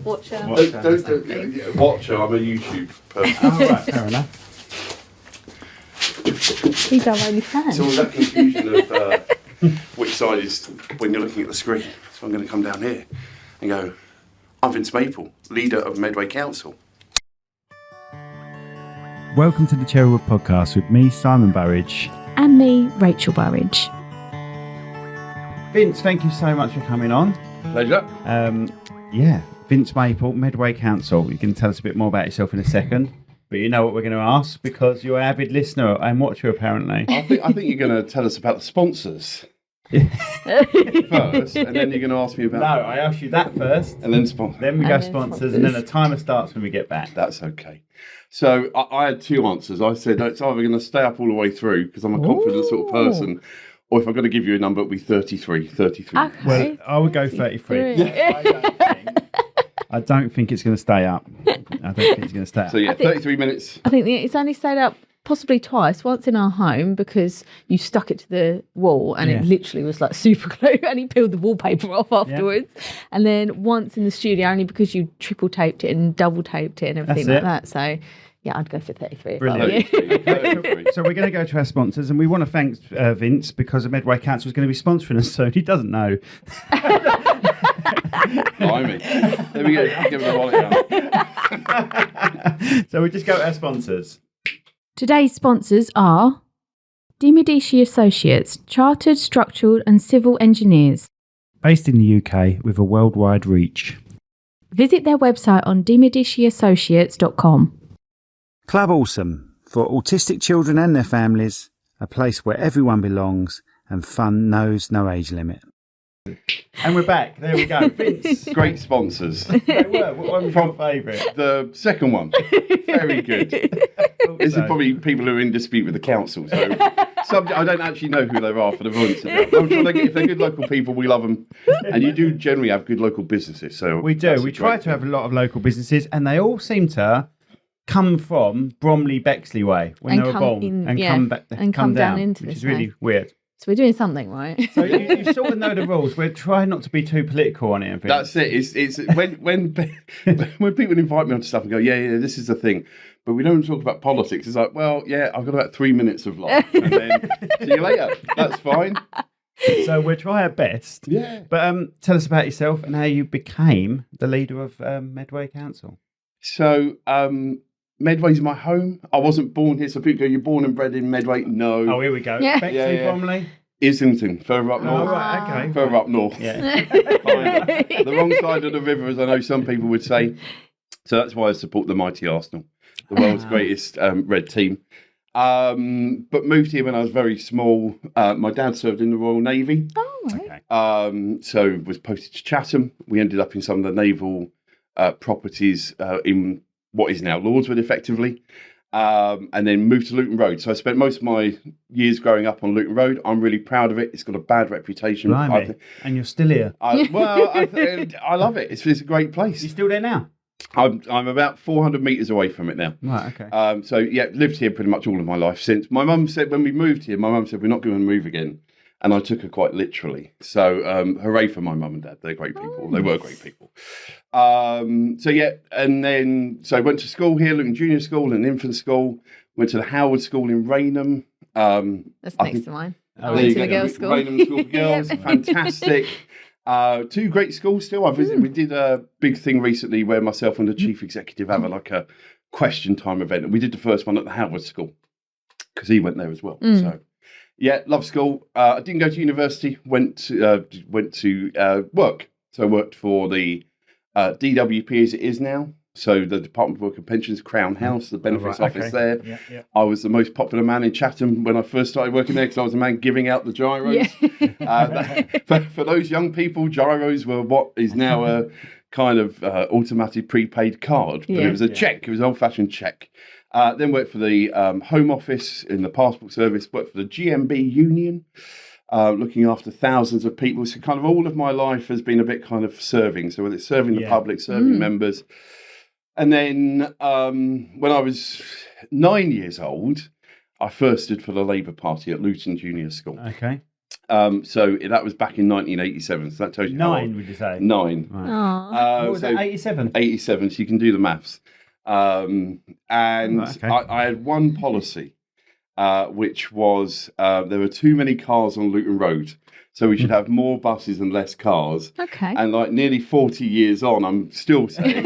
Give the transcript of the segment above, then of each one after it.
watcher. Don't watcher. I'm a YouTube person. Oh, right, fair enough. He's our only fan. So all that confusion of which side is when you're looking at the screen. So I'm going to come down here and go, I'm Vince Maple, leader of Medway Council. Welcome to the Cherrywood Podcast with me, Simon Burridge. And me, Rachel Burridge. Vince, thank you so much for coming on. Pleasure. Vince Maple, Medway Council. You can tell us a bit more about yourself in a second. But you know what we're going to ask because you're an avid listener and watcher, apparently. I think you're going to tell us about the sponsors first, and then you're going to ask me about... No, I asked you that first. And then sponsors. Then we go sponsors, and then the timer starts when we get back. That's okay. So I had two answers. I said it's either going to stay up all the way through because I'm a confident sort of person, or if I'm going to give you a number, it'll be 33. Okay. Well, I would go 33. I don't think it's going to stay up. So yeah, 33 minutes. I think it's only stayed up possibly twice. Once in our home because you stuck it to the wall and it literally was like super glue and he peeled the wallpaper off afterwards. Yeah. And then once in the studio only because you triple taped it and double taped it and everything that. So yeah, I'd go for 33. Brilliant. So we're going to go to our sponsors and we want to thank Vince because the Medway Council is going to be sponsoring us soon. He doesn't know. Blimey. There we go. Give him the wallet out. So we just go to our sponsors. Today's sponsors are De Medici Associates, Chartered Structural and Civil Engineers. Based in the UK with a worldwide reach. Visit their website on demediciassociates.com. Club Awesome, for autistic children and their families, a place where everyone belongs and fun knows no age limit. And we're back. There we go. Vince. Great sponsors. They were. What one was your favourite? The second one. Very good. This is probably people who are in dispute with the council. So I don't actually know who they are for the voice. I'm sure if they're good local people, we love them. And you do generally have good local businesses. So we do. We try to have a lot of local businesses, and they all seem to come from Bromley Bexley way when they were born and come down into which is really weird. So we're doing something right. So you sort of know the rules. We're trying not to be too political on it. That's it. It's when people invite me onto stuff and go, yeah, this is the thing, but we don't talk about politics. It's like, well, yeah, I've got about 3 minutes of life, and then see you later. That's fine. So we'll try our best. Yeah. But tell us about yourself and how you became the leader of Medway Council. So Medway's my home. I wasn't born here, so people go, you're born and bred in Medway. No. Oh, here we go. Yeah. Bexley, Bromley? Islington, further up north. Oh, right, okay. Further up north. Yeah. The wrong side of the river, as I know some people would say. So that's why I support the mighty Arsenal, the world's greatest red team. But moved here when I was very small. My dad served in the Royal Navy. Oh, right. Okay. So was posted to Chatham. We ended up in some of the naval properties in what is now Lordswood, effectively, and then moved to Luton Road. So I spent most of my years growing up on Luton Road. I'm really proud of it. It's got a bad reputation. And you're still here. I love it. It's a great place. You're still there now? I'm about 400 metres away from it now. Right, okay. So, lived here pretty much all of my life since. My mum said, when we moved here, my mum said, we're not going to move again. And I took her quite literally. So, hooray for my mum and dad. They're great people. Oh, they were great people. And then I went to school here, Luton Junior School and Infant School. Went to the Howard School in Rainham. That's next to mine. I went to the girls' school. Rainham School for Girls. Fantastic. Two great schools still. I visited. We did a big thing recently where myself and the chief executive have a question time event. And we did the first one at the Howard School because he went there as well. So. Yeah, love school. I didn't go to university. Went to work. So I worked for the DWP as it is now. So the Department of Work and Pensions, Crown House, the benefits office there. Yeah. I was the most popular man in Chatham when I first started working there because I was the man giving out the gyros. Yeah. For those young people, gyros were what is now a kind of automatic prepaid card. But it was a cheque. It was an old-fashioned cheque. Then worked for the Home Office in the Passport Service, worked for the GMB Union, looking after thousands of people. So kind of all of my life has been a bit kind of serving. So whether it's serving the public, serving members. And then when I was 9 years old, I first stood for the Labour Party at Luton Junior School. Okay. So that was back in 1987. So that tells you Nine, would you say? 9. Right. What was that, 87? 87, so you can do the maths. And Okay. I had one policy, which was there were too many cars on Luton Road. So we should have more buses and less cars. Okay. And like nearly 40 years on, I'm still saying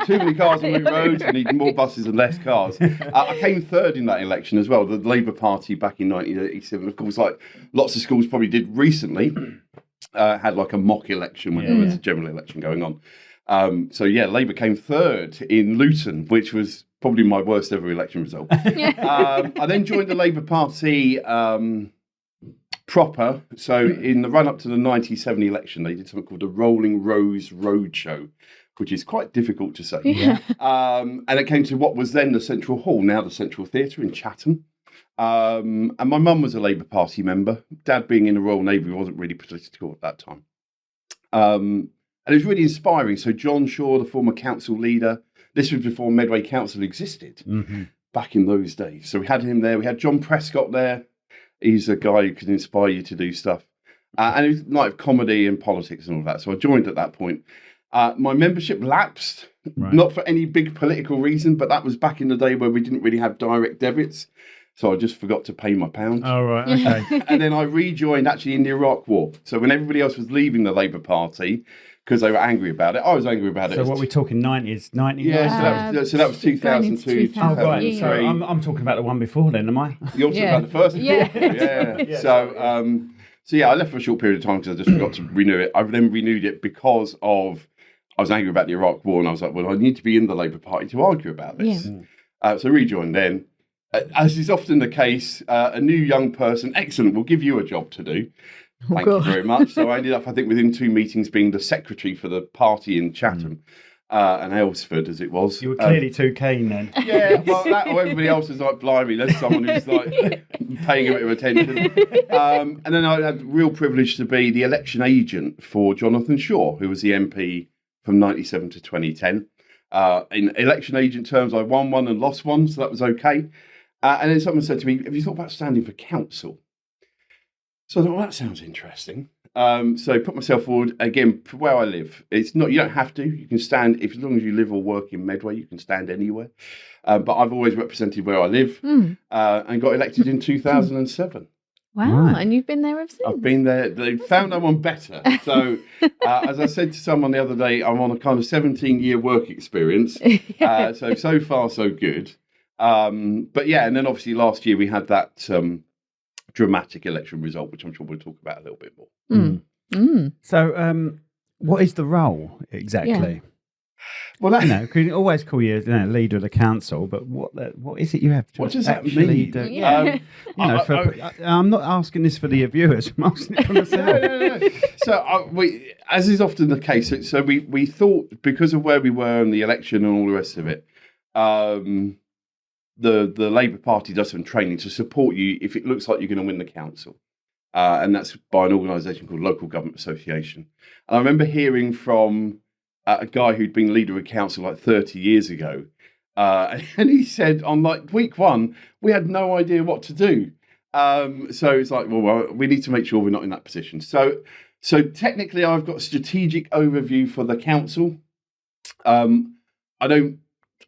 too many cars on Luton Road. We need more buses and less cars. I came third in that election as well. The Labour Party back in 1987, of course, like lots of schools probably did recently, had like a mock election when there was a general election going on. So yeah, Labour came third in Luton, which was probably my worst ever election result. I then joined the Labour Party proper. So in the run up to the 97 election, they did something called the Rolling Rose Roadshow, which is quite difficult to say. Yeah. And it came to what was then the Central Hall, now the Central Theatre in Chatham. And my mum was a Labour Party member. Dad, being in the Royal Navy, wasn't really political at that time. And it was really inspiring. So John Shaw, the former council leader, this was before Medway Council existed back in those days. So we had him there. We had John Prescott there. He's a guy who can inspire you to do stuff. And it was like comedy and politics and all that. So I joined at that point. My membership lapsed, not for any big political reason, but that was back in the day where we didn't really have direct debits. So I just forgot to pay my pounds. Oh, right, okay. And then I rejoined actually in the Iraq War. So when everybody else was leaving the Labour Party because they were angry about it, I was angry about it. So what we're talking, 90s, 99? Yeah, so that was 2002, 2003. Oh, right. So I'm talking about the one before then, am I? You're talking about the first one? Yeah. So yeah, I left for a short period of time because I just forgot to renew it. I then renewed it because I was angry about the Iraq War, and I was like, well, I need to be in the Labour Party to argue about this. So rejoined then. As is often the case, a new young person, excellent, we'll give you a job to do. Thank you very much. So I ended up, I think, within 2 meetings being the secretary for the party in Chatham and Aylesford, as it was. You were clearly too keen then. Yeah, well, everybody else was like, blimey, there's someone who's like paying a bit of attention. And then I had the real privilege to be the election agent for Jonathan Shaw, who was the MP from 97 to 2010. In election agent terms, I won one and lost one, so that was okay. And then someone said to me, have you thought about standing for council? So I thought, well, that sounds interesting. So I put myself forward, again, for where I live. It's not, you don't have to. You can stand, as long as you live or work in Medway, you can stand anywhere. But I've always represented where I live and got elected in 2007. Wow, right. And you've been there ever since? I've been there. They found no one better. So, as I said to someone the other day, I'm on a kind of 17-year work experience. So far, so good. But yeah, and then obviously last year we had that dramatic election result, which I'm sure we'll talk about a little bit more. So, what is the role exactly? Yeah. Well, because you always call you leader of the council, but what is it you have to what does that mean? I'm not asking this for the viewers. I'm asking it for myself. No. So, as is often the case, so we thought because of where we were in the election and all the rest of it, the Labour Party does some training to support you if it looks like you're going to win the council. And that's by an organisation called Local Government Association. And I remember hearing from a guy who'd been leader of council like 30 years ago. And he said on like week 1, we had no idea what to do. So it's like, well, we need to make sure we're not in that position. So technically I've got a strategic overview for the council. I don't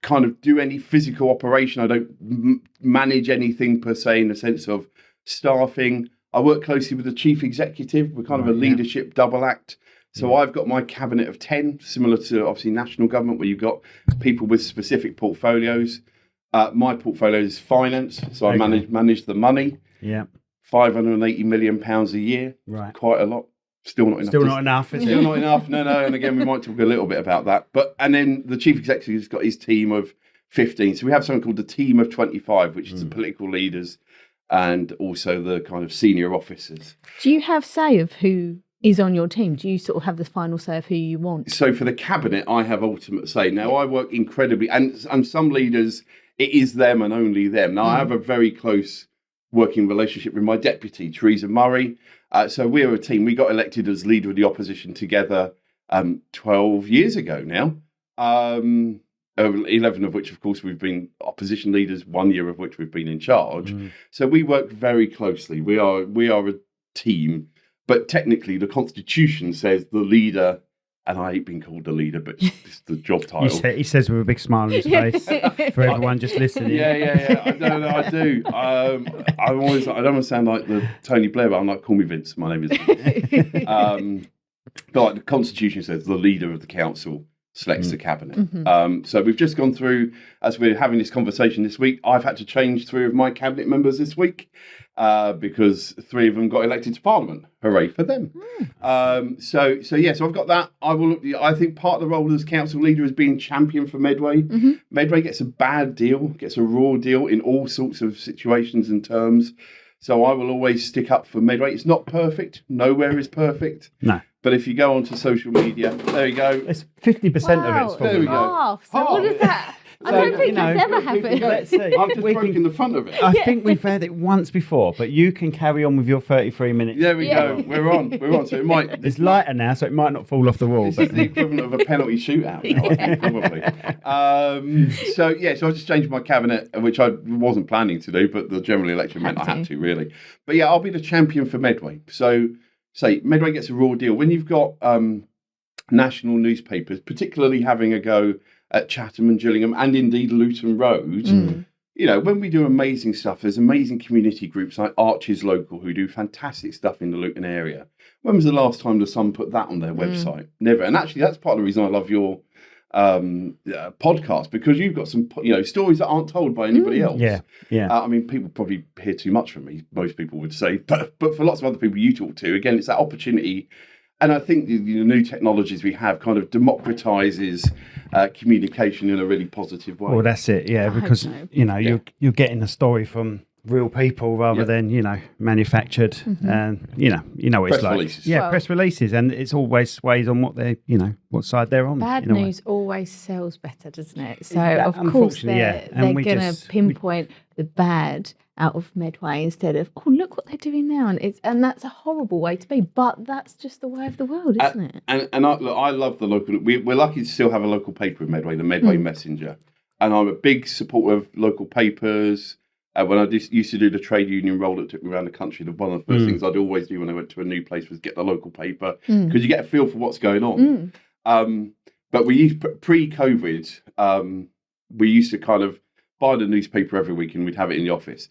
kind of do any physical operation. I don't manage anything per se in the sense of staffing. I work closely with the chief executive. We're kind of a leadership double act. So I've got my cabinet of 10, similar to obviously national government, where you've got people with specific portfolios. My portfolio is finance, so I manage the money. Yeah, £580 million a year. Right, quite a lot. Still not enough. Still not enough. Is Still not enough. No. And again, we might talk a little bit about that. And then the chief executive's got his team of 15. So we have something called the team of 25, which is the political leaders and also the kind of senior officers. Do you have say of who is on your team? Do you sort of have the final say of who you want? So for the cabinet, I have ultimate say. Now, I work incredibly, and some leaders, it is them and only them. Now, I have a very close working relationship with my deputy, Theresa Murray. So we're a team. We got elected as leader of the opposition together 12 years ago now. 11 of which, of course, we've been opposition leaders, 1 year of which we've been in charge. So we work very closely. We are team. But technically, the Constitution says the leader, and I hate being called the leader, but it's the job title. He says with a big smile on his face for everyone just listening. Yeah. I do. I don't want to sound like the Tony Blair, but I'm like, call me Vince. My name is Vince. But like the Constitution says the leader of the council selects the cabinet. So we've just gone through, as we're having this conversation this week, I've had to change 3 of my cabinet members this week because 3 of them got elected to Parliament. Hooray for them. So I've got that. I think part of the role as council leader is being champion for Medway. Medway gets a bad deal, gets a raw deal in all sorts of situations and terms. So I will always stick up for Medway. It's not perfect. Nowhere is perfect. No. But if you go onto social media, there you go. It's 50% of it's There we go. Half. So what is that? I don't think that's ever happened. Let's see. I've just broken the front of it. I think we've had it once before, but you can carry on with your 33 minutes. There we go. We're on. So it might. It's lighter now, so it might not fall off the wall. This is the equivalent of a penalty shootout now, I think, probably. So I just changed my cabinet, which I wasn't planning to do, but the general election meant I had to, really. But yeah, I'll be the champion for Medway. So, say, Medway gets a raw deal. When you've got national newspapers, particularly having a go at Chatham and Gillingham and indeed Luton Road, you know, when we do amazing stuff, there's amazing community groups like Arches Local who do fantastic stuff in the Luton area. When was the last time the Sun put that on their website? Never. And actually, that's part of the reason I love your podcast, because you've got some, you know, stories that aren't told by anybody else. Yeah. I mean, people probably hear too much from me, most people would say, but for lots of other people you talk to, again, it's that opportunity. And I think the new technologies we have kind of democratises communication in a really positive way. Well, that's it, because you know you're getting a story from real people rather than manufactured, and you know what it's Press like. releases. Press releases, and it's always swayed on what they what side they're on. Bad news always sells better, doesn't it? So of course they're going to pinpoint the bad out of Medway instead of, oh, look what they're doing now, and that's a horrible way to be, but that's just the way of the world, isn't it? And I love the local. We're lucky to still have a local paper in Medway, the Medway Messenger, and I'm a big supporter of local papers. When I used to do the trade union role that took me around the country, one of the first things I'd always do when I went to a new place was get the local paper, because you get a feel for what's going on. But we used pre-COVID, we used to kind of buy the newspaper every week and we'd have it in the office.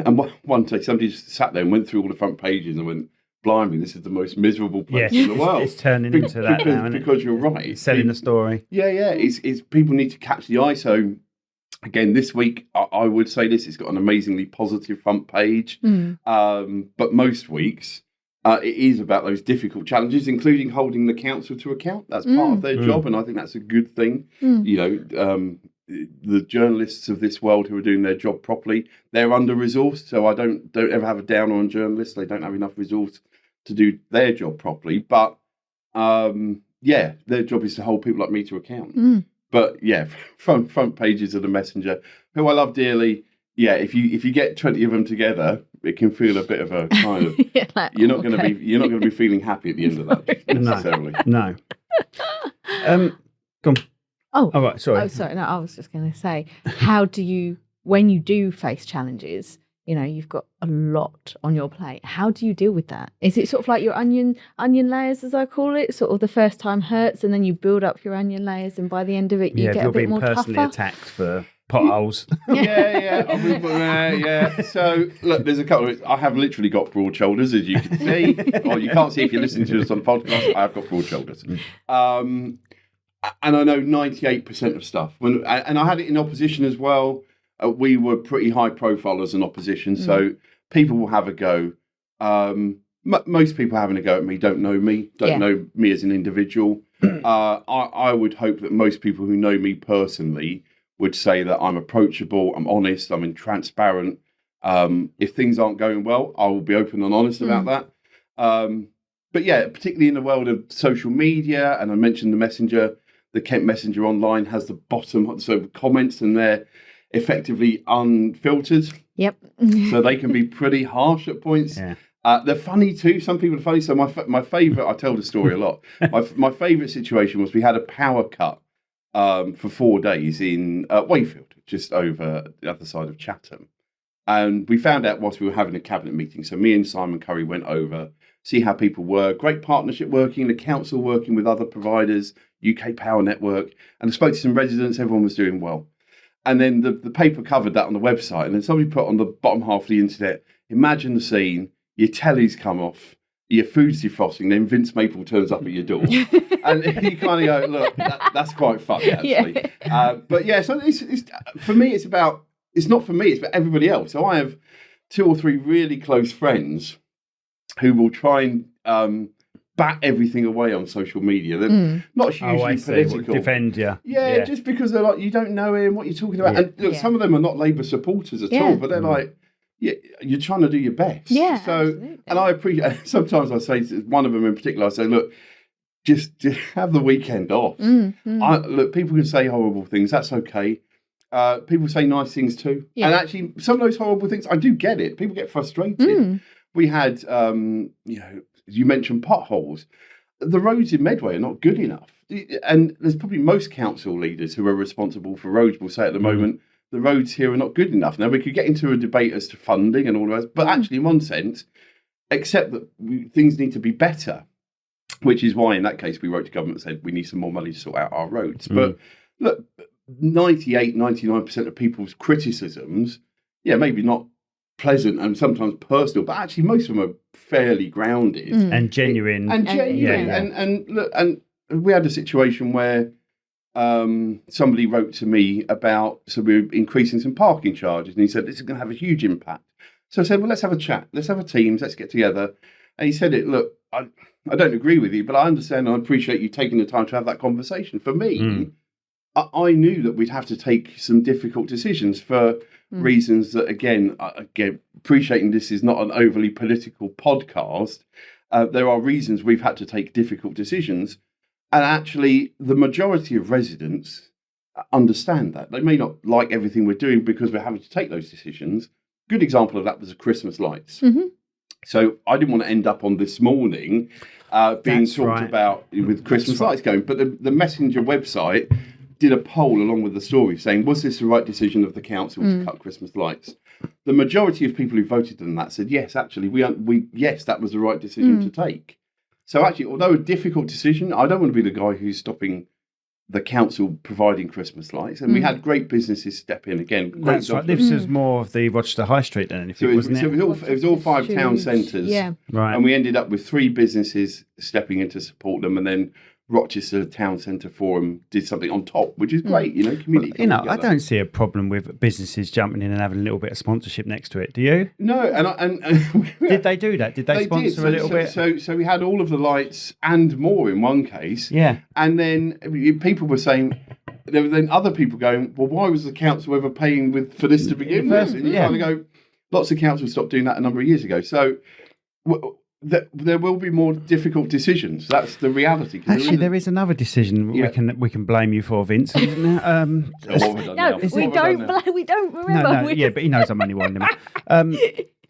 And one day somebody just sat there and went through all the front pages and went, blimey, this is the most miserable place in the world. It's turning into that now, isn't it? Because you're right. It's selling the story. Yeah. It's people need to catch the eye. So again, this week, I would say this, it's got an amazingly positive front page. But most weeks, it is about those difficult challenges, including holding the council to account. That's part of their job, and I think that's a good thing. You know, the journalists of this world who are doing their job properly, they're under-resourced, so I don't ever have a down on journalists. They don't have enough resource to do their job properly. But, their job is to hold people like me to account. But front pages of the Messenger, who I love dearly. Yeah, if you get 20 of them together, it can feel a bit of a kind of you're not going to be feeling happy at the end of that necessarily. No. Go on. Oh, right. Sorry. Oh, sorry. No, I was just going to say, how do you, when you do face challenges, you know, you've got a lot on your plate. How do you deal with that? Is it sort of like your onion layers, as I call it? Sort of the first time hurts, and then you build up your onion layers, and by the end of it, you get a bit more tougher. You're being personally attacked for potholes. Yeah. So look, there's a couple of. I have literally got broad shoulders, as you can see. Or you can't see if you're listening to us on podcast. I have got broad shoulders. And I know 98% of stuff. And I had it in opposition as well. We were pretty high profile as an opposition, so people will have a go. Most people having a go at me don't know me, know me as an individual. I would hope that most people who know me personally would say that I'm approachable, I'm honest, I'm transparent. If things aren't going well, I will be open and honest about that. But yeah, particularly in the world of social media, and I mentioned the Messenger, the Kent Messenger online has the bottom, so comments, and they're effectively unfiltered. Yep. So they can be pretty harsh at points. Yeah. They're funny too. Some people are funny. So my favourite, I tell the story a lot. My favourite situation was we had a power cut for 4 days in Wayfield, just over the other side of Chatham. And we found out whilst we were having a cabinet meeting. So me and Simon Curry went over, see how people were. Great partnership working, the council working with other providers, UK Power Network. And I spoke to some residents, everyone was doing well. And then the paper covered that on the website. And then somebody put on the bottom half of the internet, imagine the scene, your telly's come off, your food's defrosting, then Vince Maple turns up at your door. And you kind of go, look, that's quite funny, actually. Yeah. But yeah, so it's for me, it's not for me, it's for everybody else. So I have 2 or 3 really close friends who will try and bat everything away on social media. They're not hugely political. Defend you. Yeah, just because they're like, you don't know him, what you're talking about. Yeah. And look, some of them are not Labour supporters at all, but they're like, yeah, you're trying to do your best. Yeah. So, absolutely. And I appreciate, sometimes I say to one of them in particular, I say, look, just have the weekend off. Look, people can say horrible things, that's okay. People say nice things too. Yeah. And actually, some of those horrible things, I do get it. People get frustrated. We had, you mentioned potholes. The roads in Medway are not good enough. And there's probably most council leaders who are responsible for roads will say at the moment, the roads here are not good enough. Now, we could get into a debate as to funding and all of that, but actually, in one sense, except that things need to be better, which is why, in that case, we wrote to government and said we need some more money to sort out our roads. But look, 99% of people's criticisms, maybe not pleasant and sometimes personal, but actually most of them are fairly grounded and genuine. And look, and we had a situation where somebody wrote to me about, so we were increasing some parking charges, and he said, this is going to have a huge impact. So I said, well, let's have a chat. Let's have a Teams. Let's get together. And he said, look, I don't agree with you, but I understand and I appreciate you taking the time to have that conversation. For me, I knew that we'd have to take some difficult decisions for reasons that, again, appreciating this is not an overly political podcast, there are reasons we've had to take difficult decisions. And actually, the majority of residents understand that. They may not like everything we're doing because we're having to take those decisions. Good example of that was the Christmas lights. So I didn't want to end up on this morning being talked about with Christmas lights going. But the Messenger website did a poll along with the story saying, was this the right decision of the council to cut Christmas lights? The majority of people who voted on that said, yes, actually, yes, that was the right decision to take. So actually, although a difficult decision, I don't want to be the guy who's stopping the council providing Christmas lights. And we had great businesses step in again. That's right. This is more of the Rochester High Street than anything, wasn't it? So it was all 5 town centres. Yeah. Right. And we ended up with 3 businesses stepping in to support them. And then Rochester Town Centre Forum did something on top, which is great, community. Well, I don't see a problem with businesses jumping in and having a little bit of sponsorship next to it. Do you? No, and did they do that? Did they sponsor a little bit? So we had all of the lights and more in one case. Yeah. And then people were saying, there were then other people going, well, why was the council ever paying for this to begin with? And you kind of go, lots of councils stopped doing that a number of years ago. So there will be more difficult decisions. That's the reality. Actually, there is another decision we can blame you for, Vince. Isn't there? We don't remember. No, but he knows I'm only winding him.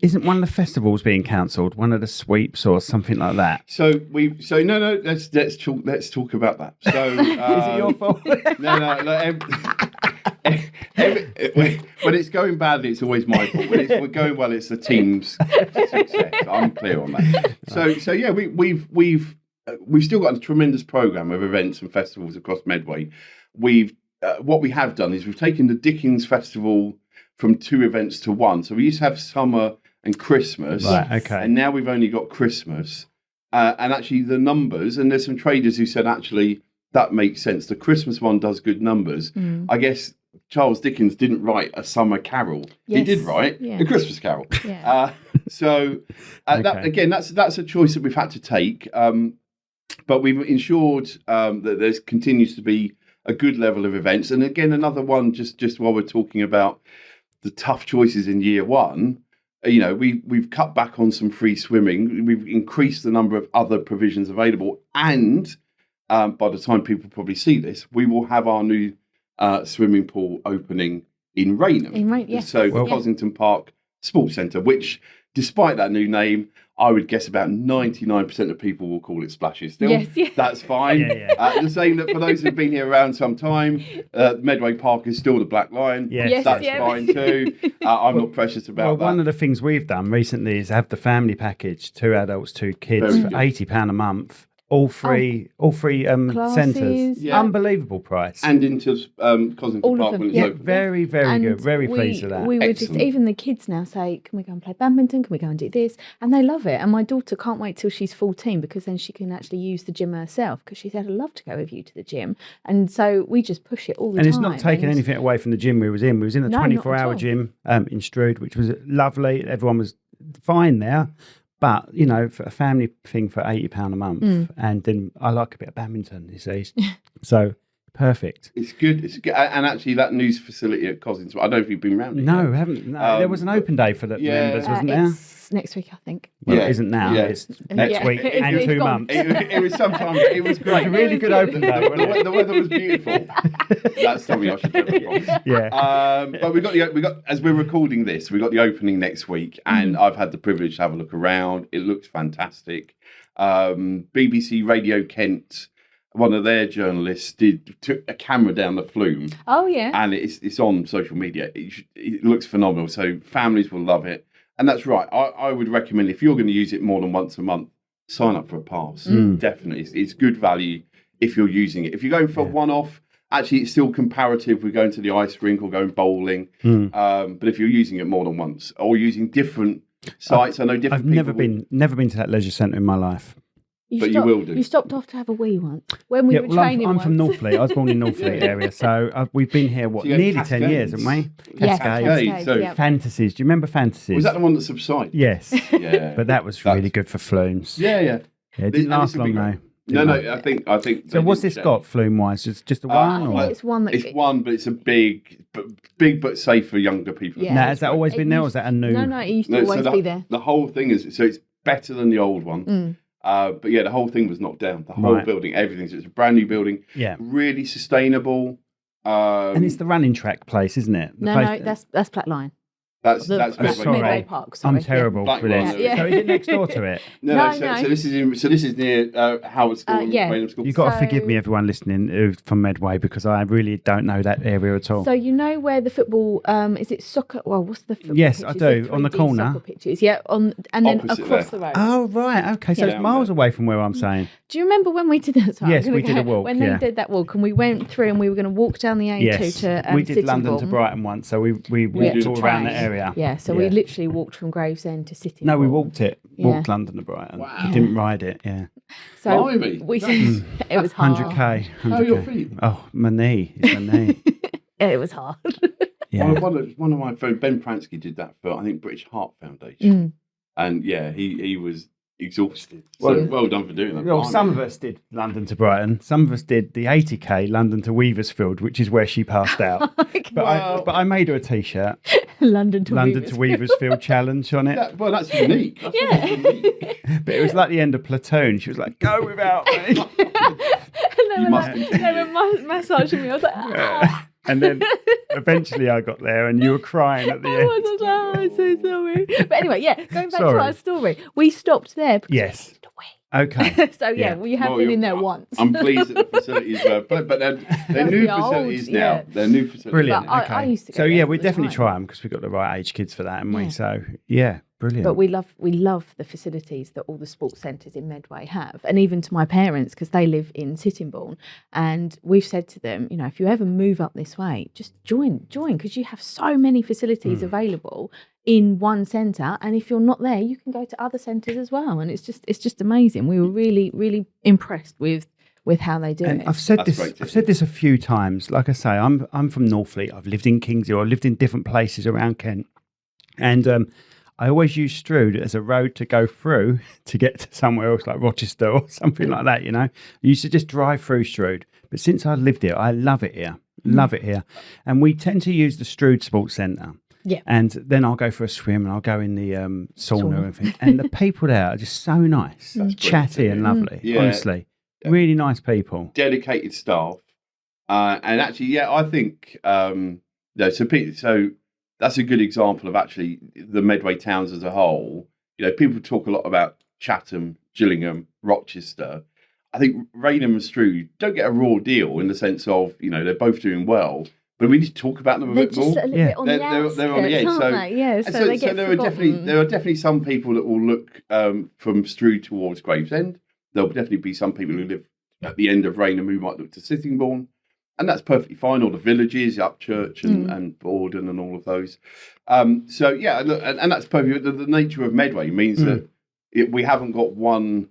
Isn't one of the festivals being cancelled? One of the sweeps or something like that? No. Let's talk about that. So is it your fault? No. When it's going badly, it's always my fault. When we're going well, it's the team's success. I'm clear on that. So yeah, we've still got a tremendous program of events and festivals across Medway. What we have done is we've taken the Dickens Festival from 2 events to 1. So we used to have summer and Christmas, right? Okay, and now we've only got Christmas. And actually, the numbers, and there's some traders who said actually that makes sense. The Christmas one does good numbers. I guess Charles Dickens didn't write a summer carol. Yes. He did write a Christmas carol. Yeah. That again, that's a choice that we've had to take. But we've ensured that there continues to be a good level of events. And again, another one, just while we're talking about the tough choices in year 1, we've cut back on some free swimming. We've increased the number of other provisions available. And by the time people probably see this, we will have our new swimming pool opening in Rainham. Yes. So the Cossington Park Sports Centre, which, despite that new name, I would guess about 99% of people will call it splashes still. Yes. That's fine. The same that for those who've been here around some time, Medway Park is still the Black Lion. Yes, that's fine too. I'm not precious about that. One of the things we've done recently is have the family package, 2 adults, 2 kids, for £80 a month. All three centres. Yeah. Unbelievable price. And into Coslington Park when it's open. Very, very good. Very pleased with that. We were just, even the kids now say, can we go and play badminton? Can we go and do this? And they love it. And my daughter can't wait till she's 14 because then she can actually use the gym herself because she said, I'd love to go with you to the gym. And so we just push it all the time. And it's not taking anything away from the gym we was in. We was in a 24-hour gym in Strood, which was lovely. Everyone was fine there. But, you know, for a family thing for £80 a month, and then I like a bit of badminton, you see. So, perfect. It's good. And actually, that news facility at Coslington, I don't know if you've been around it. No, haven't. No, there was an open day for the members, wasn't there? It's next week, I think. Well, it isn't now. It's next week and 2 months. It was sometime. It was great. It was a really good open day. The weather was beautiful. That's something I should tell people. Yeah. But we got as we're recording this, we got the opening next week, and I've had the privilege to have a look around. It looks fantastic. BBC Radio Kent, one of their journalists took a camera down the flume. Oh yeah. And it's on social media. It looks phenomenal. So families will love it. And that's right. I would recommend, if you're going to use it more than once a month, sign up for a pass. Definitely. It's good value if you're using it. If you're going for a one-off, actually it's still comparative with going to the ice rink or going bowling. But if you're using it more than once or using different sites, I know different people. I've never been to that leisure centre in my life. You will do. You stopped off to have a wee once when we were training. I'm from Northfleet. I was born in Northfleet area, so we've been here nearly Cascades. 10 years, haven't we? Cascades. So Fantasies. Do you remember Fantasies? was that the one that subsided? Yes. Yeah. But that was really good for flumes. Yeah. It didn't last long though. No. I think. So what's this got flume wise? Just a one? I think it's one that. It's one, but it's a big but safe for younger people. Yeah. Now, has that always been there, or is that a new? No, it used to always be there. The whole thing is it's better than the old one. But yeah, the whole thing was knocked down. The whole building, everything. So it's a brand new building. Yeah. Really sustainable. And it's the running track place, isn't it? No, that's Black Line. That's Medway Park. Sorry. I'm terrible for this. So is it next door to it? No. So this is near Howard School. Raynham School. You've got to forgive me, everyone listening who's from Medway, because I really don't know that area at all. So you know where the football is it soccer? Well, what's the football? Yes, pitches? I do. On the corner. Soccer pitches, yeah. And then Opposite across there. the road. Oh right, okay. So it's miles away from where I'm saying. Do you remember when we did that? Yes, we did a walk. When they did that walk, and we went through, and we were going to walk down the A2 to we did London to Brighton once, so we walked all around the area. Yeah, so we literally walked from Gravesend to Sitting. No, we walked it. Yeah. Walked London to Brighton. Wow. We didn't ride it. Yeah. So it was hard. 100k. How are your feet? Oh, my knee. It's my knee. It was hard. Yeah. One of my friends, Ben Pransky, did that for I think British Heart Foundation, and he was exhausted. So well done for doing that. Well, some of us did London to Brighton. Some of us did the 80k London to Weaversfield, which is where she passed out. But I made her a T-shirt. London to Weaversfield challenge on it. That's unique. That's unique. But it was like the end of Platoon. She was like, "Go without me." And they were massaging me. I was like, ah. And then eventually I got there and you were crying at the end. I was like, oh, I'm so sorry. But anyway, going back to our story. We stopped there because we moved away. Okay. So we have been in there once. I'm pleased that the facilities were, but they're new facilities now. Yeah. They're new facilities. Brilliant. But okay. I used to go so there we all the definitely time. try them because we've got the right age kids for that, haven't we? Yeah. So brilliant. But we love the facilities that all the sports centres in Medway have, and even to my parents because they live in Sittingbourne, and we've said to them, if you ever move up this way, just join because you have so many facilities available in one centre, and if you're not there, you can go to other centres as well, and it's just amazing. We were really really impressed with how they do and it. I've said this a few times. Like I say, I'm from Northfleet. I've lived in Kingsley. I've lived in different places around Kent, and I always use Strood as a road to go through to get to somewhere else like Rochester or something like that, I used to just drive through Strood. But since I've lived here, I love it here. Love it here. And we tend to use the Strood Sports Centre. Yeah. And then I'll go for a swim and I'll go in the sauna and everything. And the people there are just so nice, chatty and lovely, honestly. Really nice people. Dedicated staff. And actually, I think, so that's a good example of actually the Medway towns as a whole people talk a lot about Chatham, Gillingham, Rochester. I think Raynham and Strood don't get a raw deal in the sense of, they're both doing well, but we need to talk about them a bit more. They're just a little bit on the outskirts, they're on the edge, aren't they? Yeah, so they get forgotten. There are definitely some people that will look from Strood towards Gravesend. There'll definitely be some people who live at the end of Raynham who might look to Sittingbourne, and that's perfectly fine. All the villages, Upchurch and Borden and all of those. So yeah, and that's perfect. The nature of Medway means that we haven't got one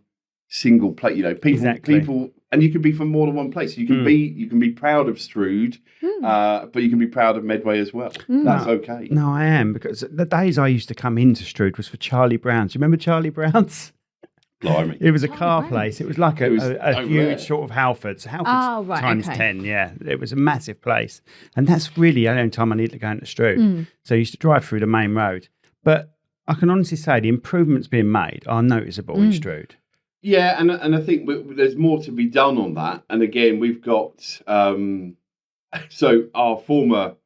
single place. People, and you can be from more than one place. You can be proud of Strood, but you can be proud of Medway as well. That's okay. No, I am, because the days I used to come into Strood was for Charlie Brown's. You remember Charlie Brown's? Blimey. It was a car place. It was like a huge sort of Halfords. Halfords times 10, yeah. It was a massive place. And that's really the only time I needed to go into Strood. So I used to drive through the main road. But I can honestly say the improvements being made are noticeable in Strood. Yeah, and I think there's more to be done on that. And again, we've got... so our former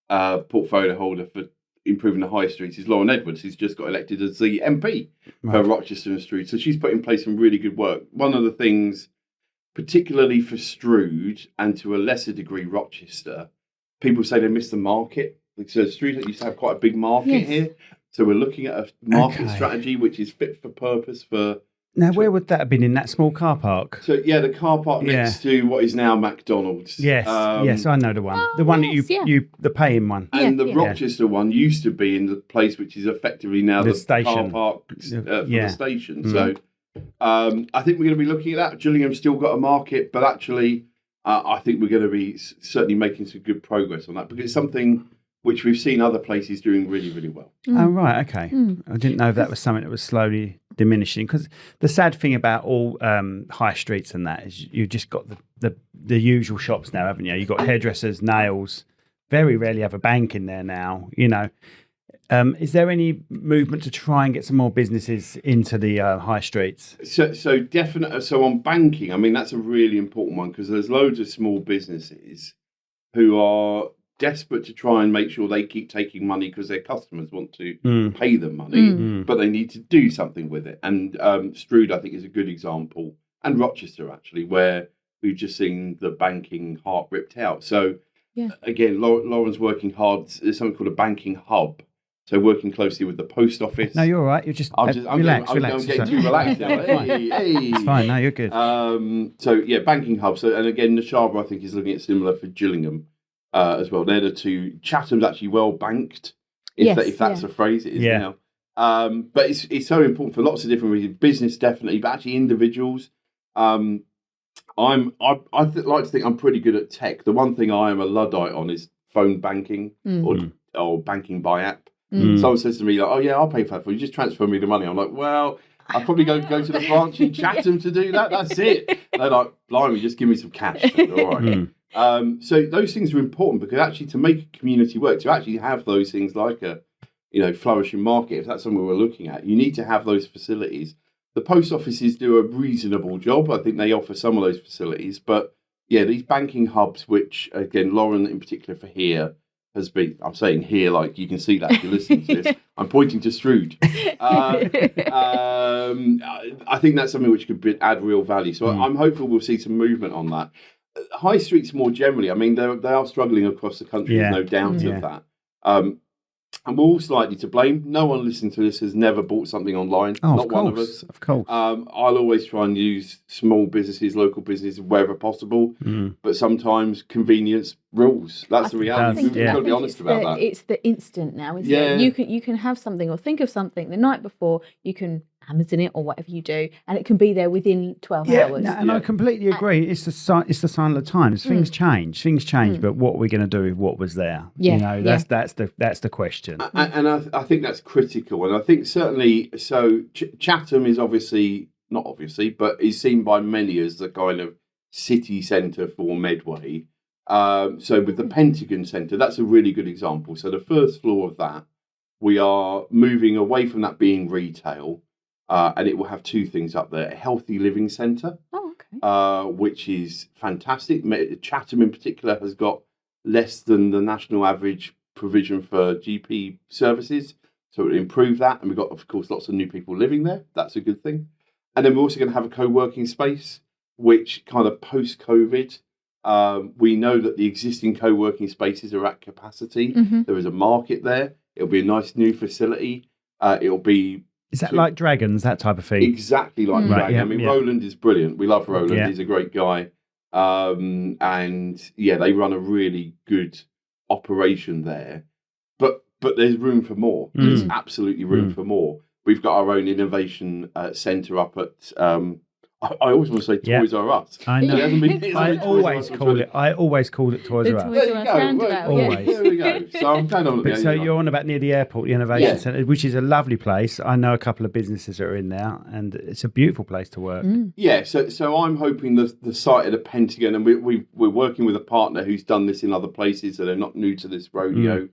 portfolio holder for improving the high streets is Lauren Edwards, who's just got elected as the MP for Rochester and Strood. So she's put in place some really good work. One of the things, particularly for Strood and to a lesser degree Rochester, people say they miss the market. So Strood used to have quite a big market here. So we're looking at a market strategy which is fit for purpose for... Now, where would that have been, in that small car park? So, yeah, the car park next to what is now McDonald's. Yes, yes, I know the one. The one that the paying one. And the Rochester one used to be in the place which is effectively now the station. Car park for the station. So, I think we're going to be looking at that. Gillingham's still got a market, but actually, I think we're going to be certainly making some good progress on that, because it's something which we've seen other places doing really, really well. Oh, right, okay. I didn't know if that was something that was slowly diminishing, because the sad thing about all high streets and that is you've just got the usual shops now, haven't you? You've got hairdressers, nails, very rarely have a bank in there now, Is there any movement to try and get some more businesses into the high streets? So definitely. So on banking, I mean, that's a really important one, because there's loads of small businesses who are desperate to try and make sure they keep taking money because their customers want to pay them money, but they need to do something with it. And Strood, I think, is a good example, and Rochester, actually, where we've just seen the banking heart ripped out. So, again, Lauren's working hard. There's something called a banking hub. So working closely with the post office. No, you're all right. You're just relax. I'm getting too relaxed now. Hey. It's fine. No, you're good. So, yeah, banking hub. So, and again, Neshabra, I think, is looking at similar for Gillingham. As well, they're the two. Chatham's actually well banked, if that's a phrase it is now. But it's so important for lots of different reasons. Business definitely, but actually individuals. I like to think I'm pretty good at tech. The one thing I am a Luddite on is phone banking or banking by app. Someone says to me, like, "Oh yeah, I'll pay for that for you. Just transfer me the money." I'm like, "Well, I'll probably go to the branch in Chatham to do that. That's it." They're like, "Blimey, just give me some cash." All right. So those things are important, because actually to make a community work, to actually have those things like a, flourishing market, if that's something we're looking at, you need to have those facilities. The post offices do a reasonable job. I think they offer some of those facilities, but yeah, these banking hubs, which again, Lauren in particular for here has been, I'm saying here, like you can see that if you're listening to this, I'm pointing to Strood. I think that's something which could add real value. So I'm hopeful we'll see some movement on that. High streets more generally, I mean, they are struggling across the country, there's no doubt of that. And we're all slightly to blame. No one listening to this has never bought something online. Oh, not one of us. Of course. I'll always try and use small businesses, local businesses, wherever possible. But sometimes convenience rules. That's the reality. We've got to be honest about that. It's the instant now, isn't it? You can have something or think of something the night before. You can Amazon it or whatever you do, and it can be there within 12 hours. And I completely agree. It's the sign of the times. Things change, but what are we going to do with what was there? That's the question. And I think that's critical. And I think certainly, so Chatham is not obviously, but is seen by many as the kind of city centre for Medway. So with the Pentagon Centre, that's a really good example. So the first floor of that, we are moving away from that being retail. And it will have two things up there: a healthy living centre, which is fantastic. Chatham in particular has got less than the national average provision for GP services. So it'll improve that. And we've got, of course, lots of new people living there. That's a good thing. And then we're also going to have a co-working space, which kind of post-COVID, we know that the existing co-working spaces are at capacity. There is a market there. It'll be a nice new facility. It'll be... Is that like Dragons, that type of thing? Exactly like Dragon. Right, yeah, I mean, Roland is brilliant. We love Roland. Yeah. He's a great guy. And yeah, they run a really good operation there. But there's room for more. There's absolutely room for more. We've got our own innovation centre up at... I always want to say Toys R Us. I know. I always called it Toys R Us. There you go. Always. There we go. So I'm kind of... So you're on about near the airport, the Innovation Centre, which is a lovely place. I know a couple of businesses that are in there, and it's a beautiful place to work. Yeah, so I'm hoping the site at the Pentagon, and we're working with a partner who's done this in other places, so they're not new to this rodeo.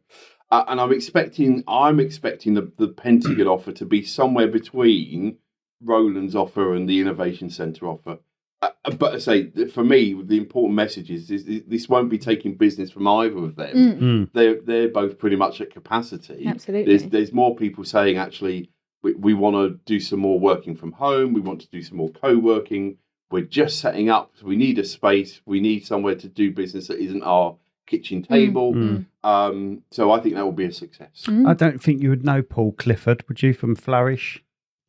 And I'm expecting the Pentagon offer to be somewhere between Roland's offer and the Innovation Centre offer. But I say, for me, the important message is this won't be taking business from either of them. They're both pretty much at capacity. Absolutely. There's more people saying, actually, we want to do some more working from home. We want to do some more co-working. We're just setting up. So we need a space. We need somewhere to do business that isn't our kitchen table. So I think that will be a success. I don't think you would know Paul Clifford, would you, from Flourish?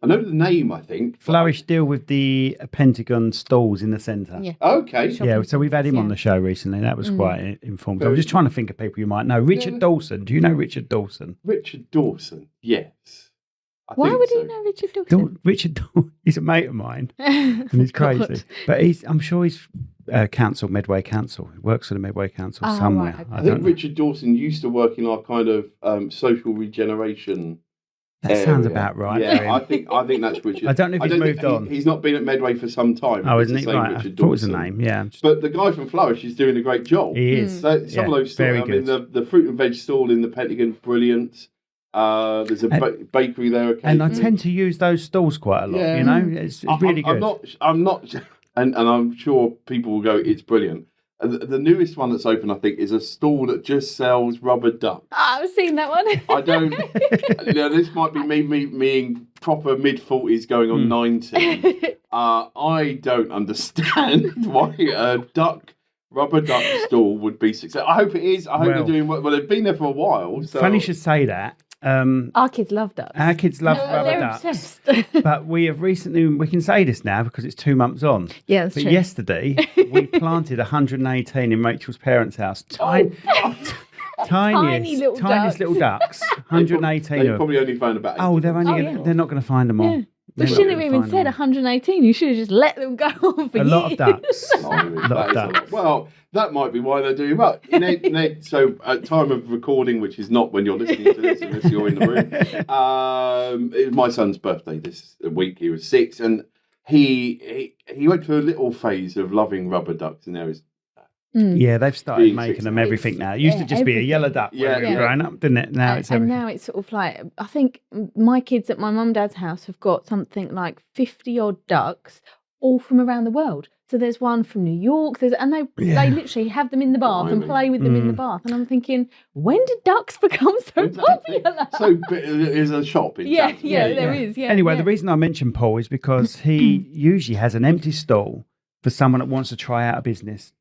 I know the name, I think. Flourish deal with the Pentagon stalls in the centre. Yeah. Okay. Yeah, so we've had him on the show recently. That was quite informative. I was just trying to think of people you might know. Richard Dawson. Do you know Richard Dawson? Richard Dawson, yes. Why would he know Richard Dawson? Richard Dawson, he's a mate of mine, and he's crazy. But I'm sure he's Medway Council. He works for the Medway Council somewhere. Right, okay. I think Richard Dawson used to work in our kind of social regeneration. That sounds about right. Yeah, I think that's Richard. I don't know if he's moved on. He's not been at Medway for some time. Oh, isn't he? Right. Richard I thought it was a Dawson. name. Yeah. But the guy from Flourish is doing a great job. He is. So some of those stores. I mean, the fruit and veg stall in the Pentagon, brilliant. There's a bakery there. And I tend to use those stalls quite a lot. Yeah. You know, it's really good. I'm not, and I'm sure people will go, it's brilliant. The newest one that's open, I think, is a stall that just sells rubber ducks. I've seen that one. I don't. This might be me in proper mid-40s going on 90. I don't understand why a rubber duck stall would be successful. I hope it is. I hope they're doing well. Well, they've been there for a while. So. Funny you should say that. Our kids love ducks. Our kids love rubber ducks. Obsessed. But we have recently, we can say this now because it's 2 months on. Yeah, that's true. Yesterday, we planted 118 in Rachel's parents' house. Tiniest little ducks. 118 They of them. probably only found about 80. They're not going to find them all. Yeah. They shouldn't have even said 118. You should have just let them go on for a lot of ducks. Well, that might be why they're doing well. So at time of recording, which is not when you're listening to this, unless you're in the room, it was my son's birthday this week. He was 6, and he went through a little phase of loving rubber ducks, and now he's Yeah, they've started making them everything now. It used to just be a yellow duck when we were growing up, didn't it? Now it's everything. And now it's sort of like, I think my kids at my mum and dad's house have got something like 50 odd ducks, all from around the world. So there's one from New York, and they literally have them in the bath and play with them in the bath. And I'm thinking, when did ducks become so popular? So there's a shop in there is. Yeah. Anyway, the reason I mentioned Paul is because he usually has an empty stall for someone that wants to try out a business,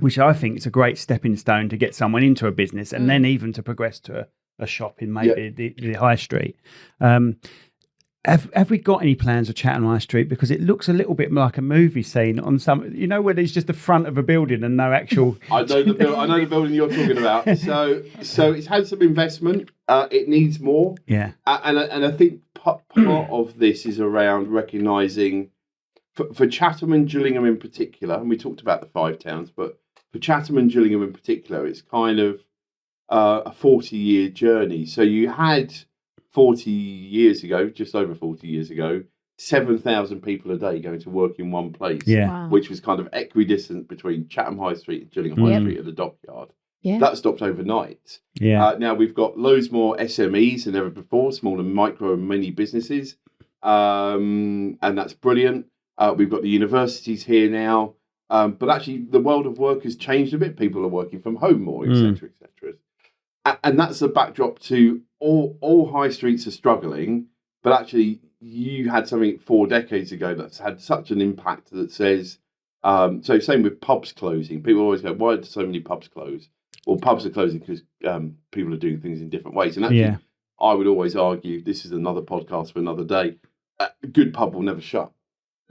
which I think is a great stepping stone to get someone into a business and then even to progress to a shop in maybe the high street. Have we got any plans of Chatham High Street? Because it looks a little bit like a movie scene on some, where there's just the front of a building and no actual... I know the building you're talking about. So it's had some investment. It needs more. Yeah. And I think part of this is around recognising, for Chatham and Gillingham in particular, and we talked about the 5 towns, but for Chatham and Gillingham in particular, it's kind of a 40-year journey. So you had 40 years ago, just over 40 years ago, 7,000 people a day going to work in one place, which was kind of equidistant between Chatham High Street and Gillingham High Street at the dockyard. Yeah. That stopped overnight. Yeah. Now we've got loads more SMEs than ever before, small and micro and mini businesses, and that's brilliant. We've got the universities here now. But actually, the world of work has changed a bit. People are working from home more, etc., etc. And that's the backdrop to all high streets are struggling, but actually you had something 4 decades ago that's had such an impact that says, so same with pubs closing. People always go, why do so many pubs close? Well, pubs are closing because people are doing things in different ways. And actually, I would always argue, this is another podcast for another day, a good pub will never shut.